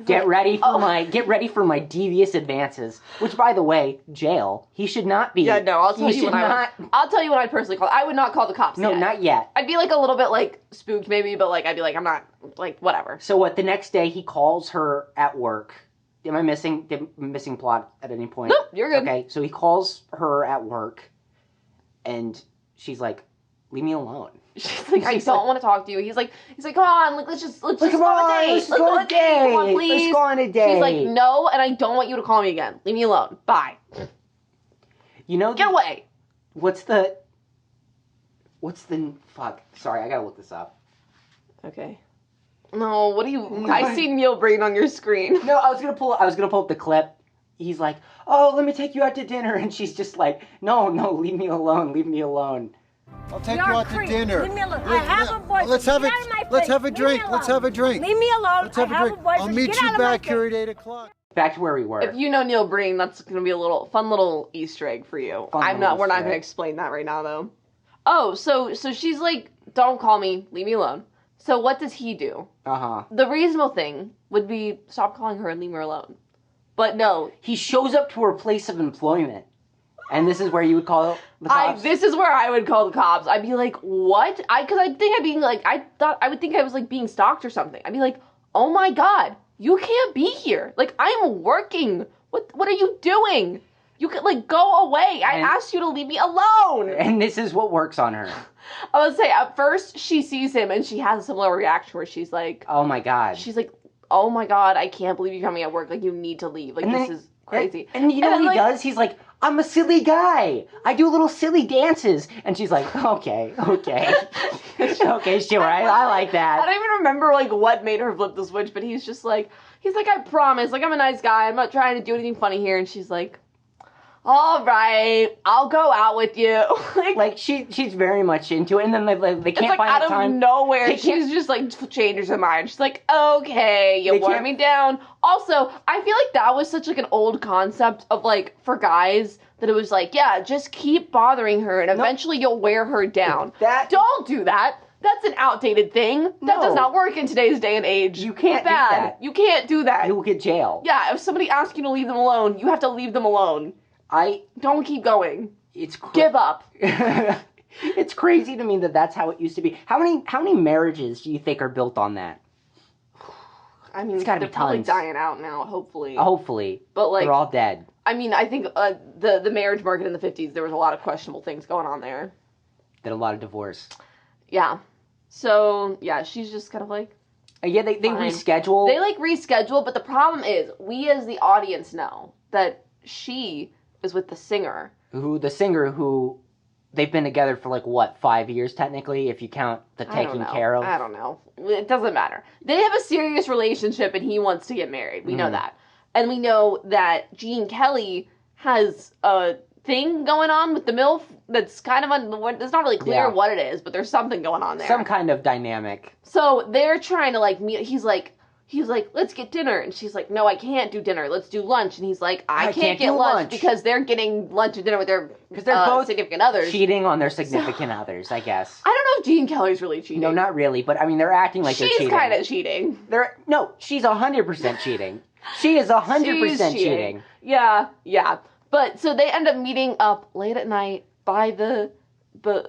Get ready for my devious advances. Which, by the way, jail. He should not be. Yeah, no, I'll tell you what I'd personally call. I would not call the cops. No, not yet. I'd be like a little bit like spooked, maybe, but like I'd be like, I'm not, like, whatever. So what? The next day he calls her at work. Am I missing plot at any point? Nope, you're good. Okay, so he calls her at work, and she's like, "Leave me alone." She's like, I don't want to talk to you. He's like, come on, like, let's just go on a date. Let's go on a date. Come on, please. Let's go on a date. She's like, no, and I don't want you to call me again. Leave me alone. Bye. You know, get away. What's the fuck? Sorry, I gotta look this up. Okay. No, what do you? I see meal brain on your screen. No, I was gonna pull up the clip. He's like, oh, let me take you out to dinner, and she's just like, no, leave me alone. Leave me alone. I'll take you out to dinner. Leave me alone. I have a boyfriend. Let's have a drink. Let's have a drink. Leave me alone. Let's have a drink. I'll meet you back here at 8 o'clock. Back to where we were. If you know Neil Breen, that's going to be a fun little Easter egg for you. We're not going to explain that right now, though. Oh, so she's like, don't call me. Leave me alone. So what does he do? Uh-huh. The reasonable thing would be stop calling her and leave her alone. But no. He shows up to her place of employment. And this is where you would call the cops? This is where I would call the cops. I'd be like, what? Because I think I'd be like, I would think I was like being stalked or something. I'd be like, oh my God, you can't be here. Like, I'm working. What are you doing? You could, like, go away. I asked you to leave me alone. And this is what works on her. I would say, at first, she sees him and she has a similar reaction where she's like, oh my God. She's like, oh my God, I can't believe you're coming at work. Like, you need to leave. Like, this is crazy. And you know what he does? He's like, I'm a silly guy. I do little silly dances. And she's like, okay. Okay, sure, I like that. I don't even remember, like, what made her flip the switch, but he's like, I promise, like, I'm a nice guy. I'm not trying to do anything funny here. And she's like, all right, I'll go out with you. like she's very much into it, and then they can't find the time. Out of nowhere, she's just like changes her mind. She's like, okay, you wore me down. Also, I feel like that was such like an old concept of like for guys that it was like, yeah, just keep bothering her, and eventually you'll wear her down. Don't do that. That's an outdated thing. That does not work in today's day and age. You can't do that. You can't do that. You will get jail. Yeah, if somebody asks you to leave them alone, you have to leave them alone. Don't keep going. Give up. It's crazy to me that that's how it used to be. How many marriages do you think are built on that? I mean, it's gotta they're be probably tons. dying out now, hopefully. But like, they're all dead. I mean, I think the marriage market in the 50s, there was a lot of questionable things going on there. Did a lot of divorce. Yeah. So, yeah, she's just kind of like... Yeah, they reschedule. They, like, reschedule, but the problem is, we as the audience know that she is with the singer. The singer who they've been together for, like, what, 5 years, technically, if you count the taking care of? I don't know. It doesn't matter. They have a serious relationship, and he wants to get married. We know that. And we know that Gene Kelly has a thing going on with the MILF that's kind of it's not really clear what it is, but there's something going on there. Some kind of dynamic. So they're trying to, like, meet. He's like, let's get dinner. And she's like, no, I can't do dinner. Let's do lunch. And he's like, I can't get lunch because they're getting lunch and dinner with their both significant others. Cheating on their significant others, I guess. I don't know if Gene Kelly's really cheating. No, not really. But, I mean, they're acting like they're cheating. She's kind of cheating. No, she's 100% cheating. She is 100% cheating. Yeah. But, so they end up meeting up late at night by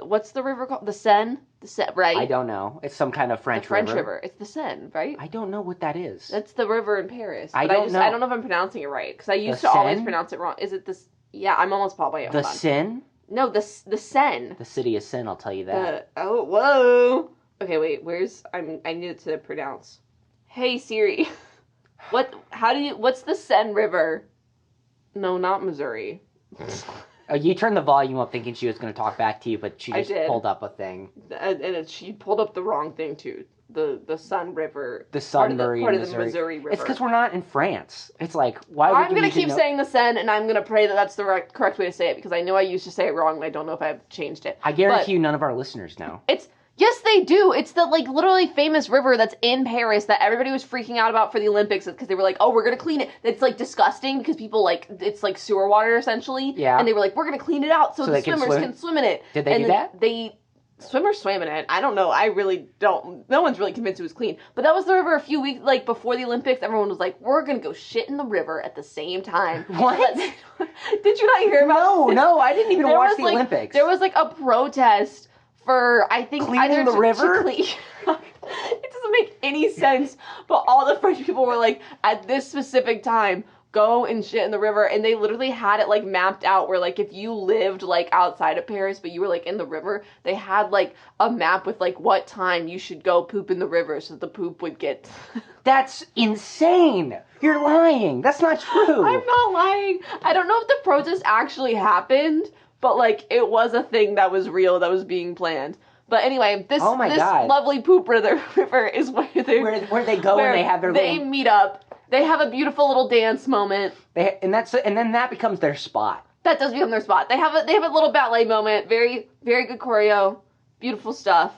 what's the river called? The Seine? The Seine, right? I don't know. It's some kind of French river. It's the Seine, right? I don't know what that is. That's the river in Paris. I don't know. I don't know if I'm pronouncing it right, because I used to always pronounce it wrong. Is it this? Yeah, I'm almost probably. The Seine? No, the Seine. The city of sin, I'll tell you that. Whoa. Okay, wait, I need it to pronounce. Hey, Siri. What's the Seine River? No, not Missouri. You turned the volume up thinking she was going to talk back to you, but she just pulled up a thing. And she pulled up the wrong thing, too. The Sun River. The Sunbury, part of the Missouri River. It's because we're not in France. It's like, why would I'm going to keep saying the Seine, and I'm going to pray that that's the correct way to say it, because I know I used to say it wrong, and I don't know if I've changed it. I guarantee you none of our listeners know. Yes, they do. It's the, like, literally famous river that's in Paris that everybody was freaking out about for the Olympics because they were like, oh, we're going to clean it. It's, like, disgusting because people, like, it's, like, sewer water, essentially. Yeah. And they were like, we're going to clean it out so the swimmers can swim in it. Did they do that? Swimmers swam in it. I don't know. I really don't. No one's really convinced it was clean. But that was the river a few weeks, like, before the Olympics. Everyone was like, we're going to go shit in the river at the same time. What? Did you not hear about this? No, I didn't even watch the Olympics. There was, like, a protest for, I think, cleaning the river? It doesn't make any sense, but all the French people were like, at this specific time, go and shit in the river, and they literally had it, like, mapped out where, like, if you lived, like, outside of Paris, but you were, like, in the river, they had, like, a map with, like, what time you should go poop in the river so the poop would get... That's insane! You're lying! That's not true! I'm not lying! I don't know if the protest actually happened, but, like, it was a thing that was real, that was being planned. But anyway, this lovely poop river is where they go and they have their meet up. They have a beautiful little dance moment. And then that becomes their spot. That does become their spot. They have a little ballet moment. Very, very good choreo. Beautiful stuff.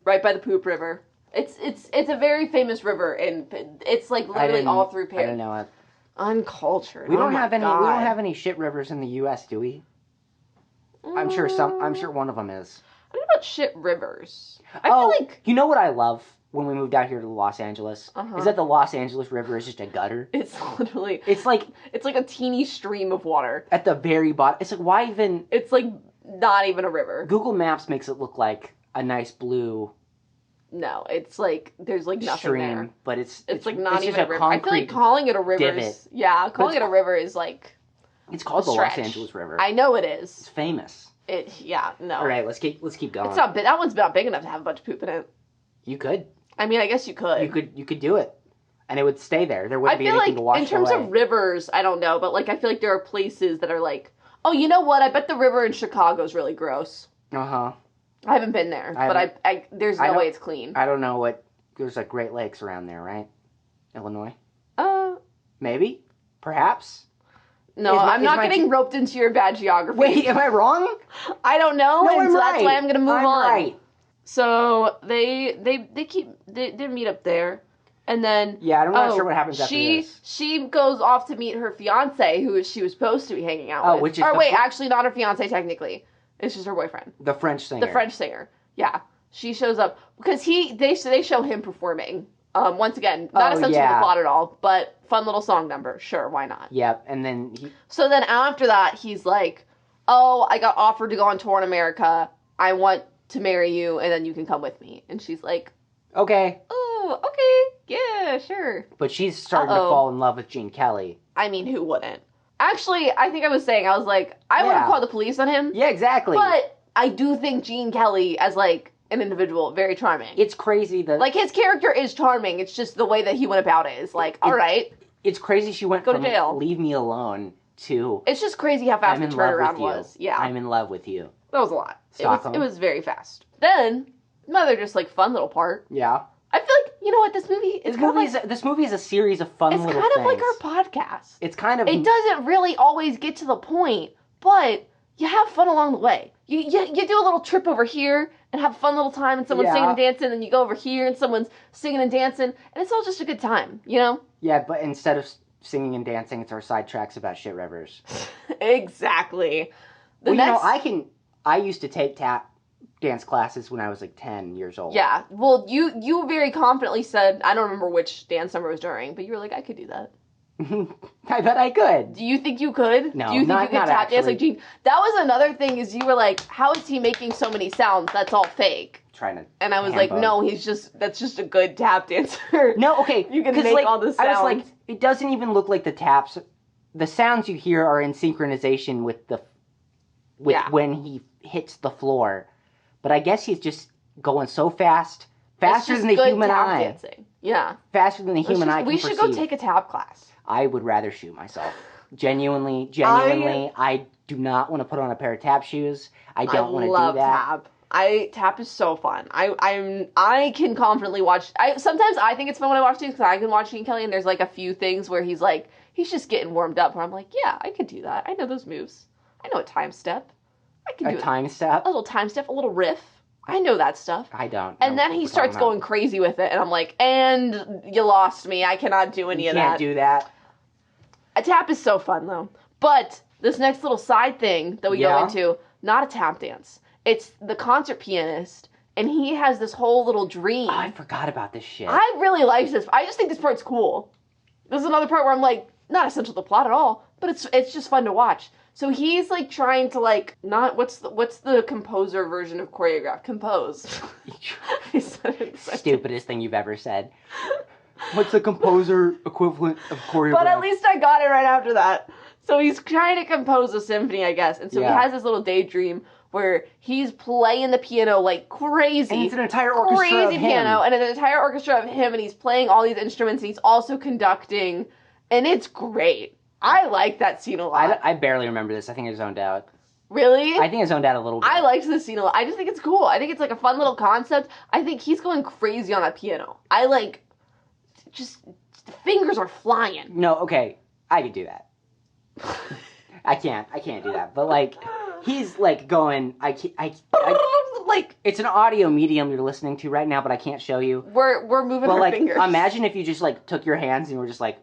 Right by the poop river. It's a very famous river, and it's, like, literally all through Paris. I don't know it. Uncultured. We don't have any shit rivers in the U.S., do we? I'm sure one of them is. I don't know about shit rivers. I feel like... You know what I love when we moved out here to Los Angeles? Is that the Los Angeles River is just a gutter. It's literally... It's like a teeny stream of water. At the very bottom. It's like, why even... It's, like, not even a river. Google Maps makes it look like a nice blue... No, it's like, there's, like, nothing stream, there. But it's like, not even a river. I feel like calling it a river is... Yeah, calling it a river is, like... It's called the Los Angeles River. I know it is. It's famous. No. All right, let's keep going. It's not big. That one's not big enough to have a bunch of poop in it. You could. I mean, I guess you could. You could do it, and it would stay there. There wouldn't be anything to wash away. In terms of rivers, I don't know, but, like, I feel like there are places that are like, oh, you know what? I bet the river in Chicago is really gross. I haven't been there, but there's no way it's clean. I don't know what. There's, like, Great Lakes around there, right? Illinois. Maybe, perhaps. No, I'm not getting roped into your bad geography. Wait, am I wrong? I don't know, I'm right. That's why I'm going to move on. Right. So they meet up there, and then I'm not sure what happens after this. She goes off to meet her fiance, who she was supposed to be hanging out with. Actually, not her fiance technically. It's just her boyfriend. The French singer. Yeah, she shows up because they show him performing. Once again, not essential to the plot at all, but fun little song number. Sure, why not? Yep, and then So then after that, he's like, oh, I got offered to go on tour in America. I want to marry you, and then you can come with me. And she's like, okay. Oh, okay. Yeah, sure. But she's starting to fall in love with Gene Kelly. I mean, who wouldn't? Actually, I think I was like, I would have called the police on him. Yeah, exactly. But I do think Gene Kelly, as, like, an individual, very charming. It's crazy that... Like, his character is charming. It's just the way that he went about it is like, all right. It's crazy she went from leave me alone to... It's just crazy how fast the turnaround was. Yeah. I'm in love with you. That was a lot. Stockholm. It was very fast. Then, another just, like, fun little part. Yeah. I feel like, you know what, this movie is a series of fun little things. It's kind of like our podcast. It's kind of... It doesn't really always get to the point, but you have fun along the way. You do a little trip over here and have a fun little time, and someone's singing and dancing, and you go over here and someone's singing and dancing, and it's all just a good time, you know? Yeah, but instead of singing and dancing, it's our sidetracks about shit rivers. Exactly. I used to take tap dance classes when I was like 10 years old. Yeah. Well, you very confidently said, I don't remember which dance number it was during, but you were like, I could do that. I bet I could. Do you think you could? No, do you think not, you could tap dance like Gene? That was another thing, is you were like, how is he making so many sounds? That's all fake. Trying to. And I was like, no, that's just a good tap dancer. No, okay. You can make all the sounds. I was like, it doesn't even look like the taps. The sounds you hear are in synchronization with when he hits the floor. But I guess he's just going so faster than the human eye. Dancing. Yeah. Faster than the human eye can We should go take a tap class. I would rather shoot myself. Genuinely, I do not want to put on a pair of tap shoes. I don't want to do that. Tap is so fun. I can confidently watch. Sometimes I think it's fun when I watch these, because I can watch Gene Kelly and there's like a few things where he's just getting warmed up, where I'm like, yeah, I could do that. I know those moves. I know a time step. I can do a time step? A little time step, a little riff. I know that stuff. I don't. And then he starts going crazy with it, and I'm like, and you lost me. I cannot do any of that. You can't do that. A tap is so fun, though. But this next little side thing that we go into, not a tap dance. It's the concert pianist, and he has this whole little dream. Oh, I forgot about this shit. I really like this. I just think this part's cool. This is another part where I'm like, not essential to the plot at all, but it's just fun to watch. So he's like trying to like not what's the composer version of choreograph? Compose. Stupidest thing you've ever said. What's the composer equivalent of choreograph? But at least I got it right after that. So he's trying to compose a symphony, I guess. And so he has this little daydream where he's playing the piano like crazy. And it's an entire orchestra of him. Piano, and an entire orchestra of him, and he's playing all these instruments, and he's also conducting, and it's great. I like that scene a lot. I barely remember this. I think I zoned out. Really? I think I zoned out a little bit. I liked this scene a lot. I just think it's cool. I think it's like a fun little concept. I think he's going crazy on that piano. I like, just, the fingers are flying. No, okay. I could do that. I can't do that. But like, he's like going, like, it's an audio medium you're listening to right now, but I can't show you. We're moving our fingers. Imagine if you just like took your hands and were just like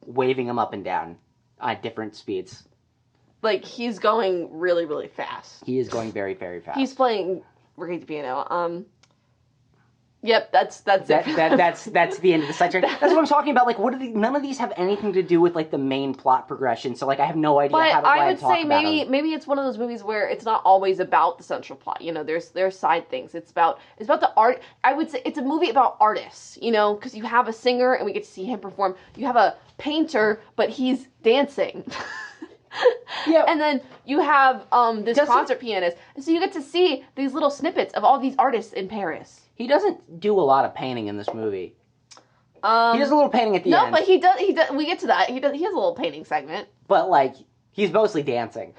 waving them up and down at different speeds. Like, he's going really, really fast. He is going very, very fast. He's playing great piano. Yep, that's it. That's the end of the sidetrack. That's what I'm talking about. Like, none of these have anything to do with like the main plot progression. So like, I have no idea how to I would say maybe it's one of those movies where it's not always about the central plot. You know, there's side things. It's about the art. I would say it's a movie about artists. You know, because you have a singer and we get to see him perform. You have a painter, but he's dancing. Yeah. And then you have this concert pianist. And so you get to see these little snippets of all these artists in Paris. He doesn't do a lot of painting in this movie. He does a little painting at the end. No, but he does. We get to that. He has a little painting segment. But like, he's mostly dancing.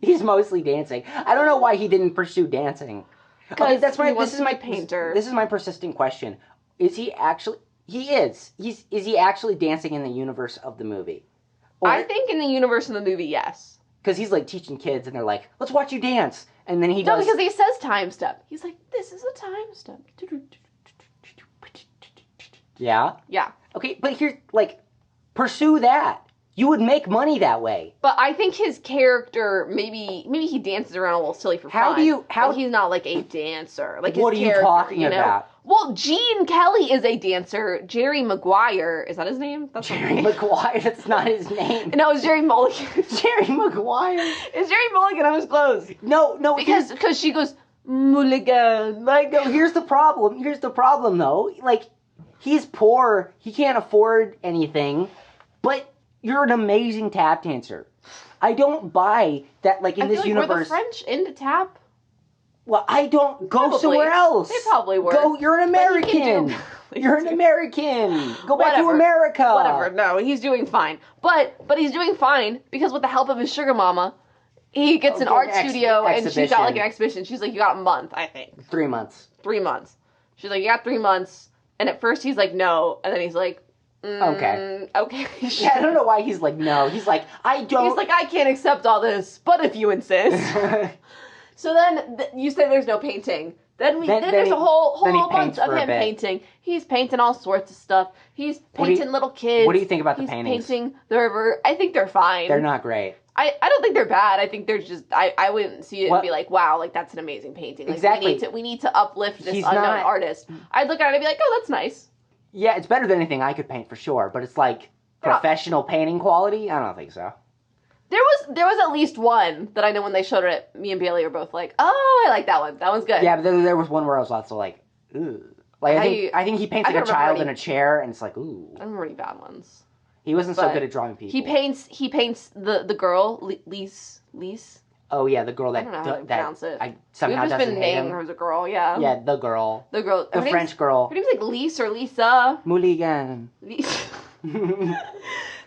I don't know why he didn't pursue dancing. Because this is my painter. This is my persistent question. Is he actually? He is. Is he actually dancing in the universe of the movie? Or, I think in the universe of the movie, yes. Because he's like teaching kids, and they're like, "Let's watch you dance," and then he does. No, because he says time step. He's like, "This is a time step." Yeah. Yeah. Okay, but here, like, pursue that. You would make money that way. But I think his character, maybe he dances around a little silly for fun. But he's not like a dancer. Like, what are you talking about? Well, Gene Kelly is a dancer. Jerry Maguire, is that his name? That's Jerry Maguire, that's not his name. No, it's Jerry Mulligan. Jerry Maguire. It's Jerry Mulligan on his clothes. No. Because she goes, Mulligan. Like, no, here's the problem, though. Like, he's poor. He can't afford anything. But you're an amazing tap dancer. I don't buy that, like, in this universe. Were the French into tap? Well, I don't. Go somewhere else. They probably were. You're an American. You're an American. Go back to America. Whatever. No, he's doing fine. But he's doing fine because with the help of his sugar mama, he gets an art studio, and she's got, like, an exhibition. exhibition. She's like, you got a month, I think. 3 months. 3 months. She's like, you got 3 months. And at first he's like, no. And then he's like, okay. Okay. Yeah, I don't know why he's like, no. He's like, I don't. He's like, I can't accept all this, but if you insist. So then you say there's no painting. Then there's a whole bunch of him painting. He's painting all sorts of stuff. He's painting little kids. What do you think about the paintings? He's painting the river. I think they're fine. They're not great. I don't think they're bad. I think they're just, I wouldn't see it and be like, wow, like, that's an amazing painting. Like, exactly. We need to uplift this unknown artist. I'd look at it and be like, oh, that's nice. Yeah, it's better than anything I could paint for sure, but it's like professional painting quality? I don't think so. There was at least one that I know when they showed it, me and Bailey were both like, oh, I like that one. That one's good. Yeah, but there was one where I was also like, ooh. Like, I think he paints like a child in a chair, and it's like, ooh. I don't remember any bad ones. He wasn't so good at drawing people. He paints the girl, Lise. Oh, yeah, the girl that... I don't know how to pronounce it. Somehow We've just doesn't been hate naming him. her as a girl, yeah. Yeah, the girl. The girl. The French girl. Her name's like Lise or Lisa. Mulligan.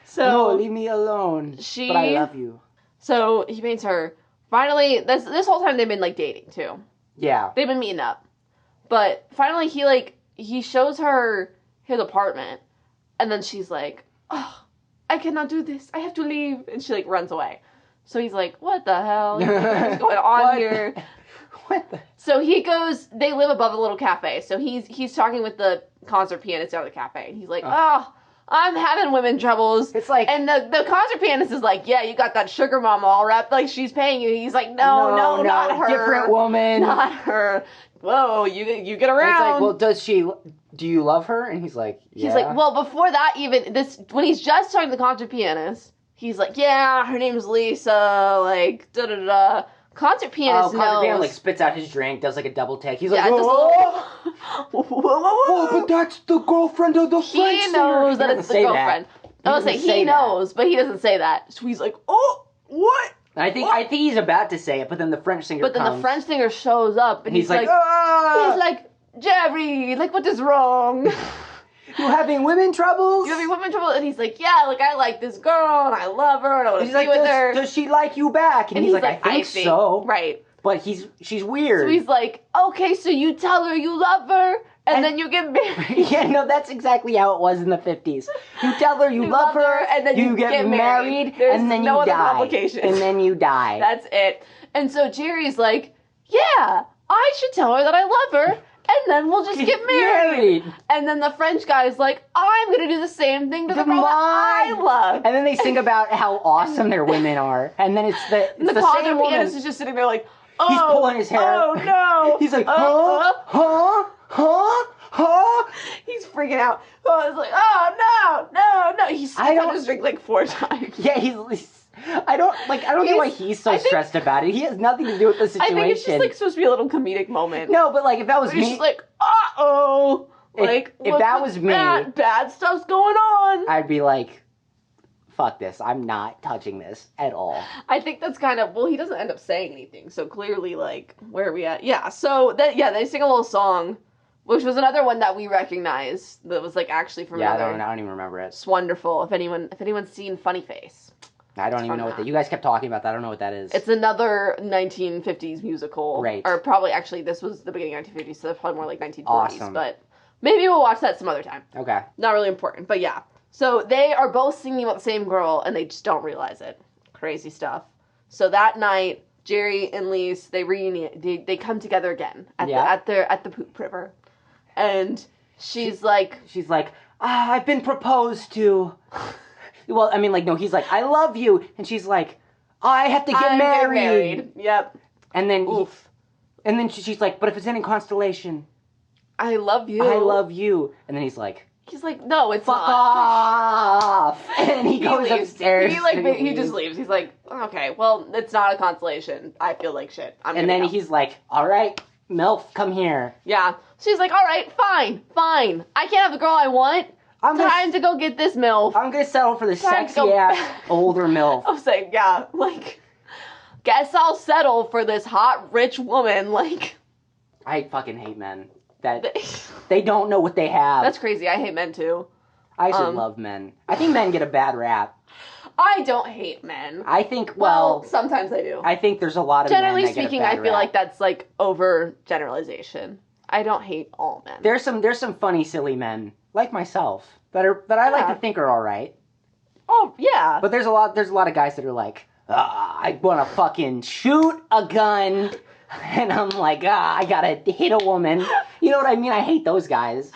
So... No, leave me alone. But I love you. So, he paints her. Finally, this whole time they've been, like, dating, too. Yeah. They've been meeting up. But finally, he shows her his apartment. And then she's like, oh, I cannot do this. I have to leave. And she, like, runs away. So he's like, what the hell? What's going on here? What the? So he goes, they live above a little cafe. So he's talking with the concert pianist down at the cafe. And he's like, oh, I'm having women troubles. It's like... And the concert pianist is like, yeah, you got that sugar mama all wrapped. Like, she's paying you. He's like, no, not her. Different woman. Not her. Whoa, you get around. It's like, well, do you love her? And he's like, yeah. He's like, well, before that even, when he's just talking to the concert pianist, he's like, yeah, her name's Lisa, like, da-da-da. Concert pianist knows. Concert pianist, like, spits out his drink, does, like, a double take. He's like, whoa, but that's the girlfriend of the French He knows that it's the girlfriend. I was like, he knows, but he doesn't say that. So he's like, oh, what? I think he's about to say it, but then the French singer comes. But then the French singer shows up, and he's like, ah! He's like, Jerry, like, what is wrong? You having women troubles? You having women trouble? And he's like, yeah, like, I like this girl, and I love her, and I want to be with her. Does she like you back? And he's like, I think so. Right. But she's weird. So he's like, okay, so you tell her you love her, and then you get married. Yeah, no, that's exactly how it was in the 50s. You tell her you love her, and then you get married. There's and then no you other die. complications. And then you die. That's it. And so Jerry's like, yeah, I should tell her that I love her, and then we'll just get married. And then the French guy's like, I'm going to do the same thing to the girl that I love. And then they sing about how awesome their women are. And then it's the concert pianist is just sitting there like, oh, he's pulling his hair. Oh, no. He's like, He's freaking out. Oh, it's like, oh, no. He's on his drink like 4 times. Yeah, I don't get why he's so stressed about it. He has nothing to do with the situation. I think it's just like supposed to be a little comedic moment. No, but like if that was me, he's just like, uh-oh. Like, if that was me, bad stuff's going on. I'd be like, fuck this. I'm not touching this at all. I think that's kind of, well, he doesn't end up saying anything. So clearly, like, where are we at? Yeah. So they sing a little song, which was another one that we recognized that was like actually from I don't even remember it. It's wonderful. If anyone's seen Funny Face. I don't even know what that. You guys kept talking about that. I don't know what that is. It's another 1950s musical. Great. Or probably, actually, this was the beginning of 1950s, so that's probably more like 1940s. Awesome. But maybe we'll watch that some other time. Okay. Not really important, but yeah. So they are both singing about the same girl, and they just don't realize it. Crazy stuff. So that night, Jerry and Lise, they reunite. They come together again at the Poop River, and she's like, I've been proposed to. Well, I mean, like, no, he's like, I love you. And she's like, I have to get married. Yep. And then, she's like, but if it's any constellation. I love you. I love you. And then he's like, no, it's fuck not. off. And he goes upstairs. He just leaves. He's like, okay, well, it's not a constellation. I feel like shit. And then he's like, all right, MILF, come here. Yeah. She's like, all right, fine. I can't have the girl I want. Time to go get this MILF. I'm gonna settle for the sexy-ass older MILF. I was saying, yeah, like, guess I'll settle for this hot, rich woman, like. I fucking hate men. They don't know what they have. That's crazy. I hate men, too. I should love men. I think men get a bad rap. I don't hate men. I think, well, sometimes I do. I think there's a lot of generally men that speaking, get a bad I feel rap. like that's like over generalization. I don't hate all men. There's some funny, silly men like myself that I like to think are all right. Oh yeah. But there's a lot of guys that are like, I want to fucking shoot a gun, and I'm like, I gotta hit a woman. You know what I mean? I hate those guys.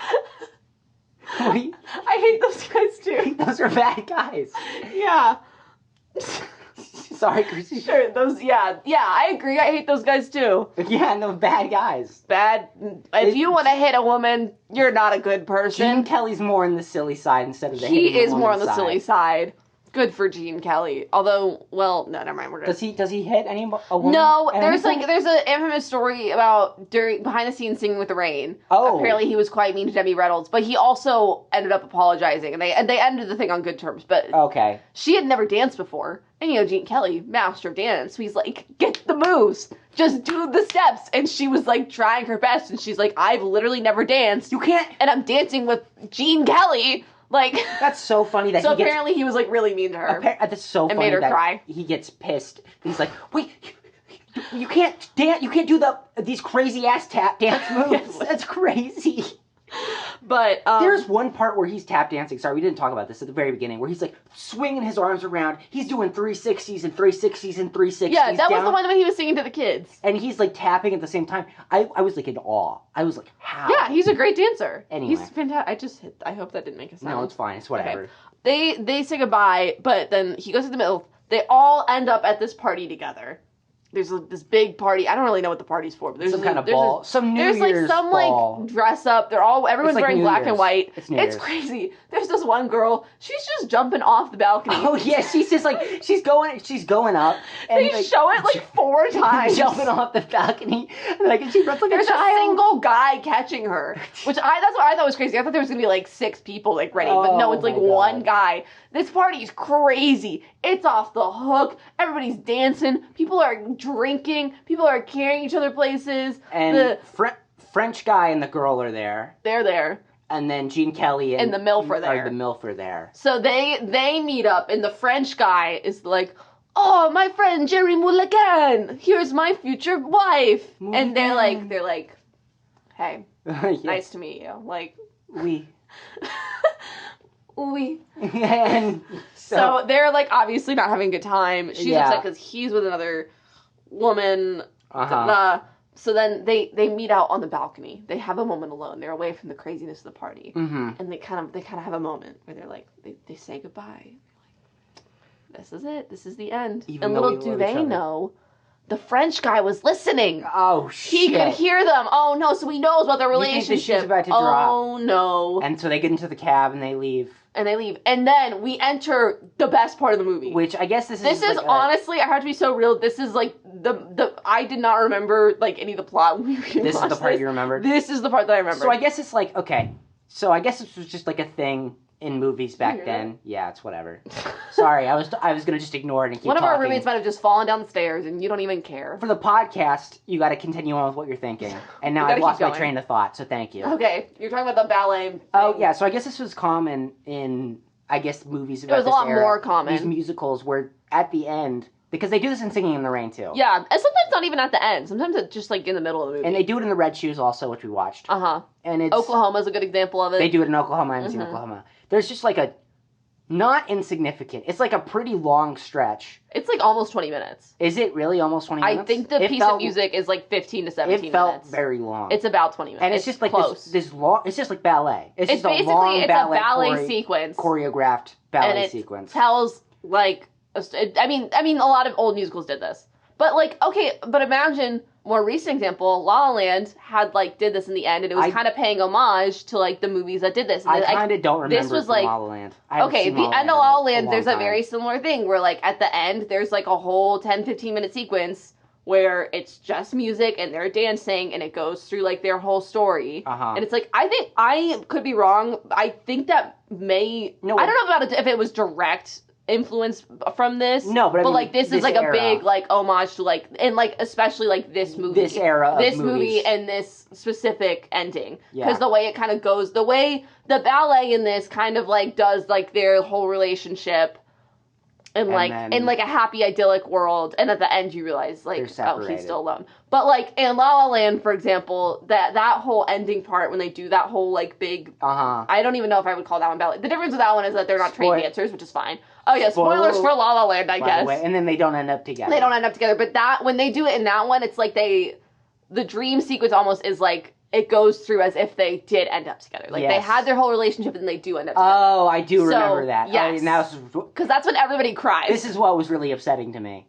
I hate those guys too. Those are bad guys. Yeah. Sorry, Kristina. Sure, I agree. I hate those guys too. Yeah, no, bad guys. Bad. If you want to hit a woman, you're not a good person. Gene Kelly's more on the silly side instead of the He is more on the side. silly side. Good for Gene Kelly. Although, well, no, never mind. We're good. Does he hit a woman? No, there's an infamous story about behind the scenes Singing with the Rain. Oh. Apparently he was quite mean to Debbie Reynolds, but he also ended up apologizing, and they ended the thing on good terms. But okay, she had never danced before, and Gene Kelly, master of dance, so he's like, get the moves, just do the steps, and she was like trying her best, and she's like, I've literally never danced. You can't, and I'm dancing with Gene Kelly. Like, that's so funny that so apparently he was like really mean to her. That's so funny made her that cry. He gets pissed. He's like, wait, you can't dance. You can't do these crazy ass tap dance moves. Yes. That's crazy. But there's one part where he's tap dancing. Sorry, we didn't talk about this at the very beginning. Where he's like swinging his arms around. He's doing 360s and 360s and 360s. Yeah, that was the one when he was singing to the kids. And he's like tapping at the same time. I was like in awe. I was like, how? Yeah, he's a great dancer. Anyway. He's fantastic. I hope that didn't make a sound. No, it's fine. It's whatever. Okay. They say goodbye, but then he goes to the middle. They all end up at this party together. There's this big party. I don't really know what the party's for, but there's some kind of ball. Some New Year's ball. Like dress up. Everyone's wearing black and white. It's crazy. There's this one girl. She's just jumping off the balcony. Oh yeah, she's just like she's going up. And they show it like 4 times. Jumping off the balcony, and she runs like There's a child. A single guy catching her, that's what I thought was crazy. I thought there was gonna be like 6 people like ready, but no, it's like one guy. This party's crazy. It's off the hook. Everybody's dancing. People are drinking. People are carrying each other places. And the French guy and the girl are there. They're there. And then Gene Kelly and the MILF are there. The MILF are there. So they meet up, and the French guy is like, "Oh, my friend Jerry Mulligan, here's my future wife." Mulligan. And they're like, "Hey, nice to meet you." Like, oui. Oui. And so they're like obviously not having a good time. She's upset because he's with another woman. So then they meet out on the balcony. They have a moment alone. They're away from the craziness of the party, and they kind of have a moment where they're like they say goodbye. They're like, this is it. This is the end. And little do they know, the French guy was listening. Oh shit! He could hear them. Oh no! So he knows about their relationship. You think that she's about to drop. Oh no! And so they get into the cab and they leave. And then we enter the best part of the movie. Which I guess this is honestly, I have to be so real, this is like the I did not remember like any of the plot when we This is the part you remembered? This is the part that I remember. So I guess it's like, okay. So I guess this was just like a thing in movies back then. Yeah, it's whatever. Sorry, I was gonna just ignore it and keep One of talking. our roommates might have just fallen down the stairs and you don't even care. For the podcast, you gotta continue on with what you're thinking. And now I've lost my train of thought, so thank you. Okay, you're talking about the ballet thing. Oh yeah, so I guess this was common in movies about this era. It was a lot more common. These musicals where at the end, because they do this in Singing in the Rain too. Yeah, and sometimes not even at the end. Sometimes it's just like in the middle of the movie. And they do it in The Red Shoes also, which we watched. And it's Oklahoma's a good example of it. They do it in Oklahoma. I haven't seen Oklahoma. There's just like a not insignificant. It's like a pretty long stretch. It's like almost 20 minutes. Is it really almost 20 minutes? I think the piece of music is like 15 to 17 minutes. It felt very long. It's about 20 minutes. And it's just like close. this long. It's just like ballet. It's just basically a long ballet sequence, choreographed ballet sequence. Tells like I mean a lot of old musicals did this, but like but imagine more recent example, La La Land did this in the end, and it was kind of paying homage to like the movies that did this. And I kind of don't remember this was La La Land. The end of La La Land, there's a very similar thing where like at the end there's like a whole 10-15 minute sequence where it's just music and they're dancing and it goes through like their whole story. And it's like, I think I could be wrong. I think that I don't know about it if it was direct influence from this. No, but I mean, like this is like era. A big like homage to like, and like especially like this movie, this era of this movies. Movie and this specific ending, because the way it kind of goes, the way the ballet in this kind of like does like their whole relationship in like a happy idyllic world, and at the end you realize like, oh, he's still alone. But like in La La Land, for example, that whole ending part when they do that whole like big, I don't even know if I would call that one ballet. The difference with that one is that they're not trained dancers, which is fine. Oh yeah, spoilers for La La Land, I guess. And then they don't end up together. They don't end up together, but that when they do it in that one, it's like the dream sequence almost is like. It goes through as if they did end up together. Like, they had their whole relationship, and then they do end up together. Oh, I do remember that. Yes. Because that's when everybody cries. This is what was really upsetting to me.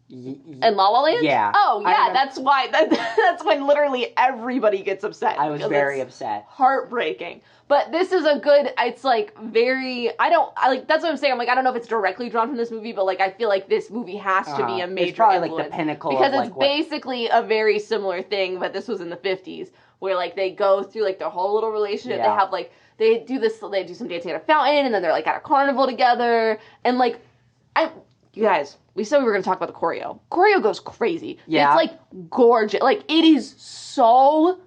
In La La Land? Yeah. Oh, yeah, that's why. That's when literally everybody gets upset. I was very upset. Heartbreaking. But this is a good, it's like very, that's what I'm saying. I'm like, I don't know if it's directly drawn from this movie, but like, I feel like this movie has to be a major it's probably influence. Like the pinnacle because of it's basically a very similar thing, but this was in the 50s, where like they go through like their whole little relationship. Yeah. They have like, they do some dancing at a fountain, and then they're like at a carnival together, and like, you guys, we said we were going to talk about the choreo. Choreo goes crazy. Yeah. It's like gorgeous. Like it is so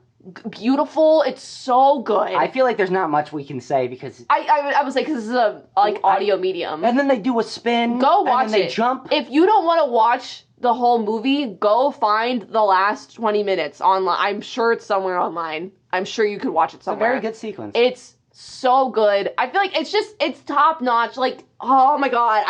beautiful. It's so good. I feel like there's not much we can say because I would say because this is a audio medium. And then they do a spin. Go watch and then they jump. If you don't want to watch the whole movie, go find the last 20 minutes online. I'm sure it's somewhere online. I'm sure you could watch it somewhere. It's a very good sequence. It's so good. I feel like it's top notch. Like, oh my god,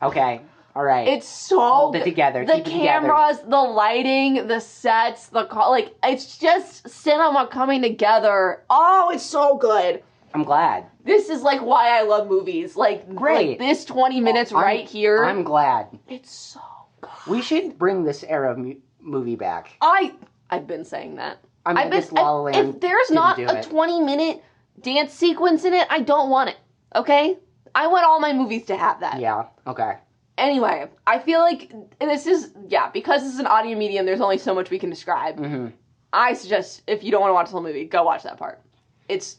Okay. All right. It's so Hold it together. The cameras, the lighting, the sets, it's just cinema coming together. Oh, it's so good. I'm glad. This is like why I love movies. Like, great. Like this 20 minutes right here. I'm glad. It's so good. We should bring this era of movie back. I've been saying that. I guess La La Land if there's not a 20-minute dance sequence in it, I don't want it. Okay? I want all my movies to have that. Yeah. Okay. Anyway, I feel like this is, because this is an audio medium, there's only so much we can describe. Mm-hmm. I suggest, if you don't want to watch the whole movie, go watch that part. It's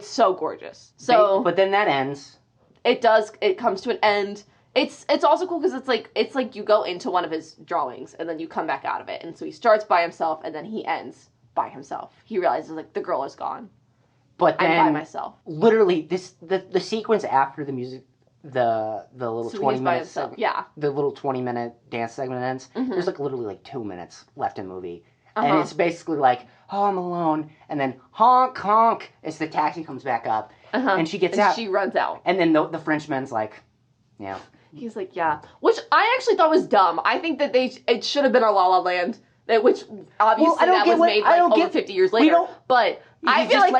so gorgeous. But then that ends. It comes to an end. It's also cool because it's like you go into one of his drawings, and then you come back out of it. And so he starts by himself, and then he ends by himself. He realizes, like, the girl is gone. But then, I'm by myself. Literally, the sequence after the music, the little 20 minutes, the little 20-minute dance segment ends. Mm-hmm. There's like literally like 2 minutes left in the movie, and it's basically like, oh, I'm alone, and then honk honk as the taxi comes back up, and she gets out, she runs out, and then the Frenchman's like, yeah, he's like, yeah, which I actually thought was dumb. I think that it should have been a La La Land, which obviously was made over 50 years later, but. I feel like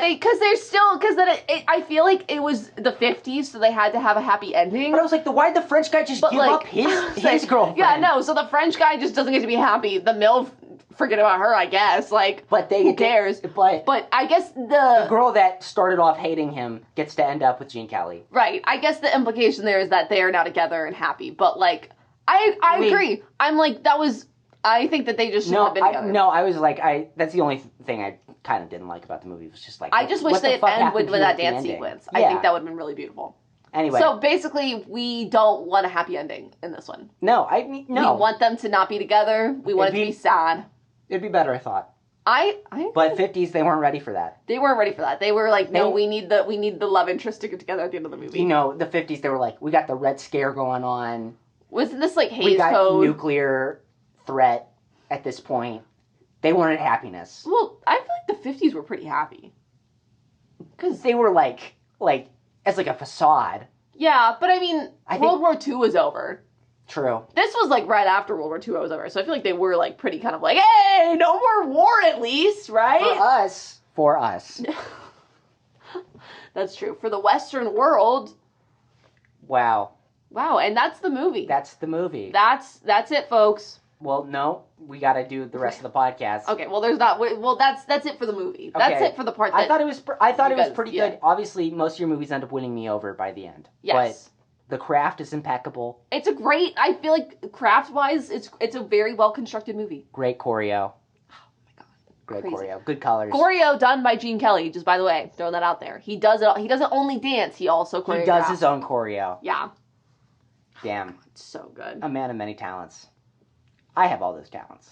I feel like it was the 50s, so they had to have a happy ending. But I was like, why'd the French guy just give up his girlfriend? Yeah, no, so the French guy just doesn't get to be happy. The MILF, forget about her, I guess. Like, who cares? But I guess the girl that started off hating him gets to end up with Gene Kelly. Right. I guess the implication there is that they are now together and happy. But, like, I agree. I'm like, I think that they just shouldn't have been together. I was like, that's the only thing I kind of didn't like about the movie. It was just like, I just wish they'd end with that dance sequence. Yeah. I think that would have been really beautiful. Anyway. So basically, we don't want a happy ending in this one. No. We want them to not be together. We want it to be sad. It'd be better, I thought. But 50s, they weren't ready for that. They weren't ready for that. They were like, no, we need the love interest to get together at the end of the movie. You know, the 50s, they were like, we got the Red Scare going on. Wasn't this like Hays We got Code? nuclear threat at this point. They wanted happiness. Well, I feel like the 50s were pretty happy. Because they were like, as like a facade. Yeah, but I mean, World War II was over. True. This was like right after World War II was over, so I feel like they were like pretty kind of like, hey, no more war at least, right? For us. That's true. For the Western world. Wow, and that's the movie. That's the movie. That's it, folks. Well, no, we got to do the rest of the podcast. Okay, well, there's not. Well, that's it for the movie. Okay. That's it for the part. I thought it was pretty good. Obviously, most of your movies end up winning me over by the end. Yes. But the craft is impeccable. It's a great. I feel like craft-wise, it's a very well constructed movie. Great choreo. Oh my god. Great choreo. Good colors. Choreo done by Gene Kelly. Just by the way, throwing that out there. He does it. He doesn't only dance. He also choreographs. He does his own choreo. Yeah. Damn. It's so good. A man of many talents. I have all those talents.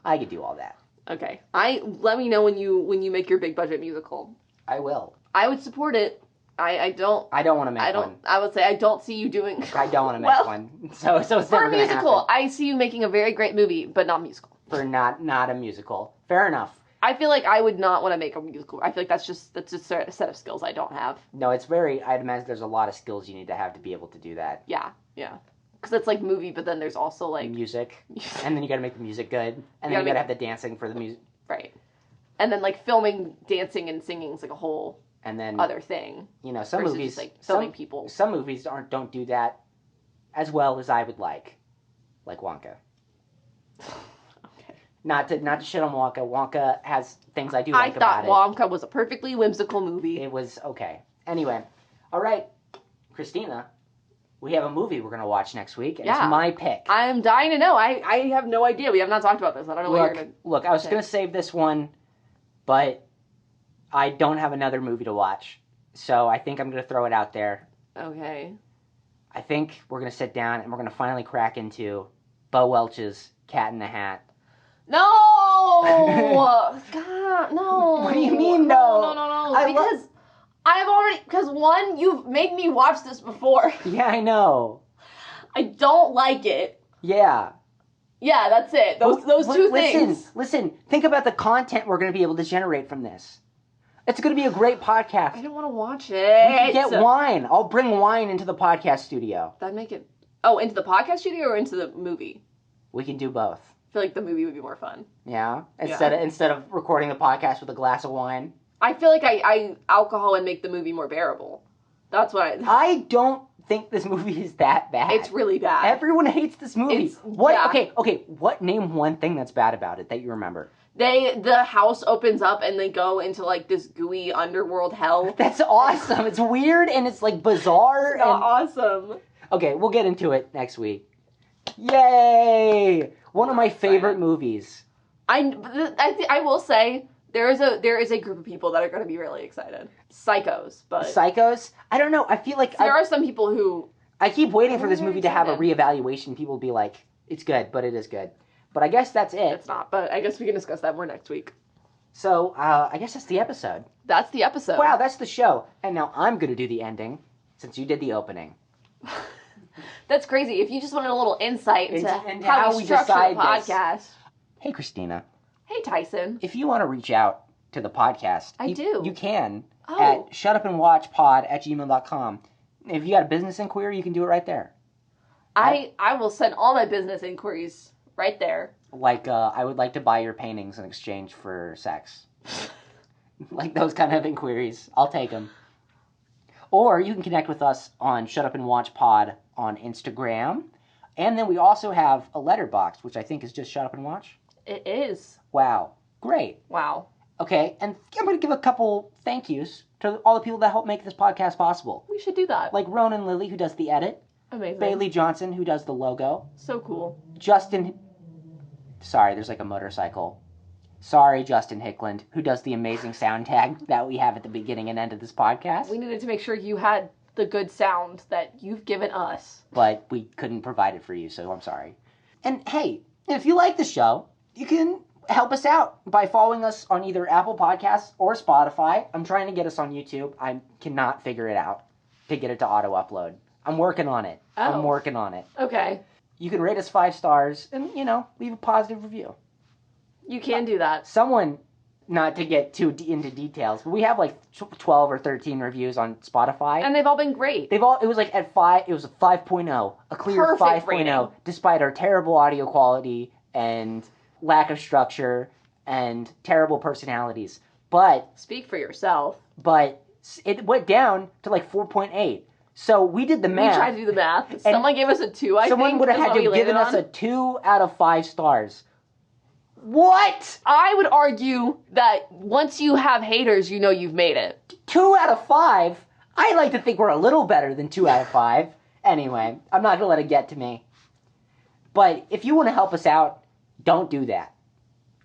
I could do all that. Okay. Let me know when you make your big budget musical. I will. I would support it. I don't want to make one. I would say I don't see you doing. I don't want to make one. So it's never for a musical. Happen. I see you making a very great movie, but not musical. For not a musical. Fair enough. I feel like I would not want to make a musical. I feel like that's just a set of skills I don't have. No, it's very. I'd imagine there's a lot of skills you need to have to be able to do that. Yeah. Because it's like movie, but then there's also like music, and then you got to make the music good, and then you got to have the dancing for the music. Right. And then like filming, dancing, and singing is like a whole other thing. You know, some movies just, like filming people. Some movies don't do that as well as I would like Wonka. Not to shit on Wonka. Wonka has things I do like about it. I thought Wonka was a perfectly whimsical movie. It was okay. Anyway, all right, Kristina, we have a movie we're going to watch next week, and it's my pick. I am dying to know. I have no idea. We have not talked about this. I don't know what you're going to... Look, I was going to save this one, but I don't have another movie to watch, so I think I'm going to throw it out there. Okay. I think we're going to sit down, and we're going to finally crack into Bo Welch's Cat in the Hat. No! God, no. What do you mean, no? No. Because one, you've made me watch this before. Yeah, I know. I don't like it. Yeah. Yeah, that's it. Those two things. Listen, think about the content we're going to be able to generate from this. It's going to be a great podcast. I don't want to watch it. We can get wine. I'll bring wine into the podcast studio. That'd make it... Oh, into the podcast studio or into the movie? We can do both. I feel like the movie would be more fun. Yeah? Instead of recording the podcast with a glass of wine. I feel like I alcohol would make the movie more bearable. That's what I don't think this movie is that bad. It's really bad. Everyone hates this movie. Okay, what name one thing that's bad about it that you remember? The house opens up and they go into like this gooey underworld hell. That's awesome. It's weird and it's like bizarre. It's awesome. Okay, we'll get into it next week. Yay! One of my favorite movies. I will say there is a group of people that are going to be really excited. Psychos, but Psychos? I don't know. I feel like there are some people who I keep waiting for this movie to have a reevaluation. People will be like, "It's good, but it is good." But I guess that's it. It's not. But I guess we can discuss that more next week. So I guess that's the episode. That's the episode. Wow, that's the show. And now I'm going to do the ending since you did the opening. That's crazy. If you just wanted a little insight into how we structure the podcast. Hey, Kristina. Hey, Tyson. If you want to reach out to the podcast, you can at shutupandwatchpod@gmail.com. If you got a business inquiry, you can do it right there. I will send all my business inquiries right there. Like, I would like to buy your paintings in exchange for sex. Like those kind of inquiries. I'll take them. Or you can connect with us on shutupandwatchpod on Instagram. And then we also have a letterboxd, which I think is just Shut Up and Watch. It is. Wow. Great. Wow. Okay, and I'm going to give a couple thank yous to all the people that help make this podcast possible. We should do that. Like Ronan Lilly, who does the edit. Amazing. Bailey Johnson, who does the logo. So cool. Sorry, there's like a motorcycle. Sorry, Justin Hickland, who does the amazing sound tag that we have at the beginning and end of this podcast. We needed to make sure you had the good sound that you've given us. But we couldn't provide it for you, so I'm sorry. And hey, if you like the show, you can help us out by following us on either Apple Podcasts or Spotify. I'm trying to get us on YouTube. I cannot figure it out to get it to auto-upload. I'm working on it. Oh. I'm working on it. Okay. You can rate us 5 stars and, leave a positive review. You can do that. Someone, not to get too into details, but we have like 12 or 13 reviews on Spotify. And they've all been great. It was like at 5, it was a 5.0, a clear 5.0, despite our terrible audio quality and lack of structure and terrible personalities. But speak for yourself. But it went down to like 4.8. So we did the math. We tried to do the math. Someone gave us a 2, I think. Someone would have had to have given us a 2 out of 5 stars. What? I would argue that once you have haters, you know you've made it. 2 out of 5? I like to think we're a little better than 2 out of 5. Anyway, I'm not going to let it get to me. But if you want to help us out, don't do that.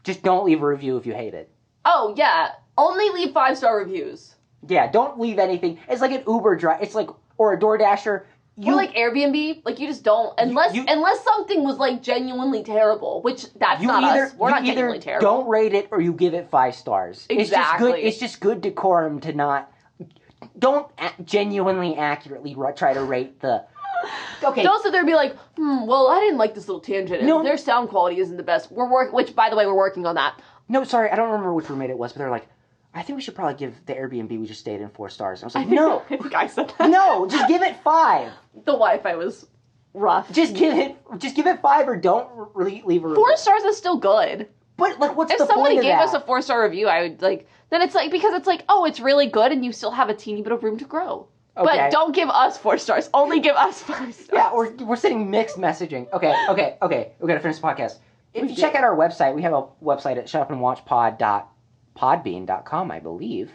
Just don't leave a review if you hate it. Oh, yeah. Only leave 5-star reviews. Yeah, don't leave anything. It's like an Uber drive. It's like, or a DoorDasher. Or like Airbnb, like you just don't, unless something was like genuinely terrible, which that's not us. We're not genuinely terrible. Don't rate it or you give it 5 stars. Exactly. It's just good decorum to not genuinely accurately try to rate the... Okay. Don't sit there and be like, well, I didn't like this little tangent. No. Their sound quality isn't the best. Which, by the way, we're working on that. No, sorry, I don't remember which roommate it was, but they're like, I think we should probably give the Airbnb we just stayed in 4 stars. And I was like, no. I think I said that. No, just give it 5. The Wi-Fi was rough. Just give it 5 or don't leave a review. 4 stars is still good. But, like, what's the point of that? If somebody gave us a 4-star review, I would, like... Then it's like, because it's like, oh, it's really good and you still have a teeny bit of room to grow. Okay. But don't give us 4 stars. Only give us 5 stars. Yeah, we're sending mixed messaging. Okay. We gotta finish the podcast. If you check out our website, we have a website at shutupandwatchpod.podbean.com, I believe.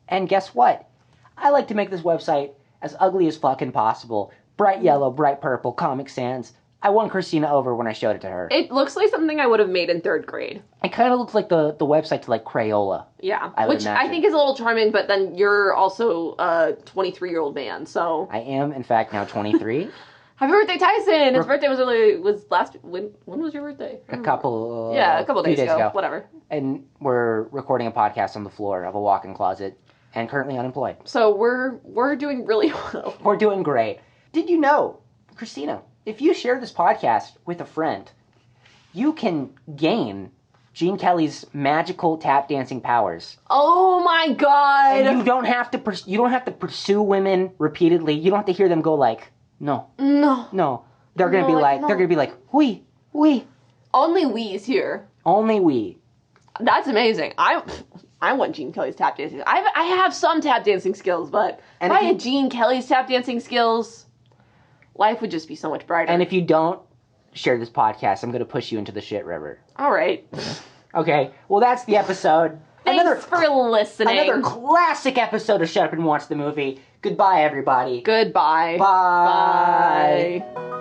And guess what? I like to make this website as ugly as fucking possible. Bright yellow, bright purple, Comic Sans. I won Kristina over when I showed it to her. It looks like something I would have made in 3rd grade. It kind of looks like the website to, like, Crayola. Yeah, which I think is a little charming, but then you're also a 23-year-old man, so... I am, in fact, now 23. Happy birthday, Tyson! His birthday was last... When was your birthday? A couple days ago. Whatever. And we're recording a podcast on the floor of a walk-in closet, and currently unemployed. So we're doing really well. We're doing great. Did you know, Kristina, if you share this podcast with a friend, you can gain Gene Kelly's magical tap dancing powers. Oh my god! And you don't have to pursue women repeatedly. You don't have to hear them go like, no. They're gonna be like, oui. Only we's here. Only we. That's amazing. I want Gene Kelly's tap dancing. I have some tap dancing skills, but if I had Gene Kelly's tap dancing skills, life would just be so much brighter. And if you don't share this podcast, I'm going to push you into the shit river. All right. Okay. Well, that's the episode. Thanks for listening. Another classic episode of Shut Up and Watch the Movie. Goodbye, everybody. Goodbye. Bye. Bye.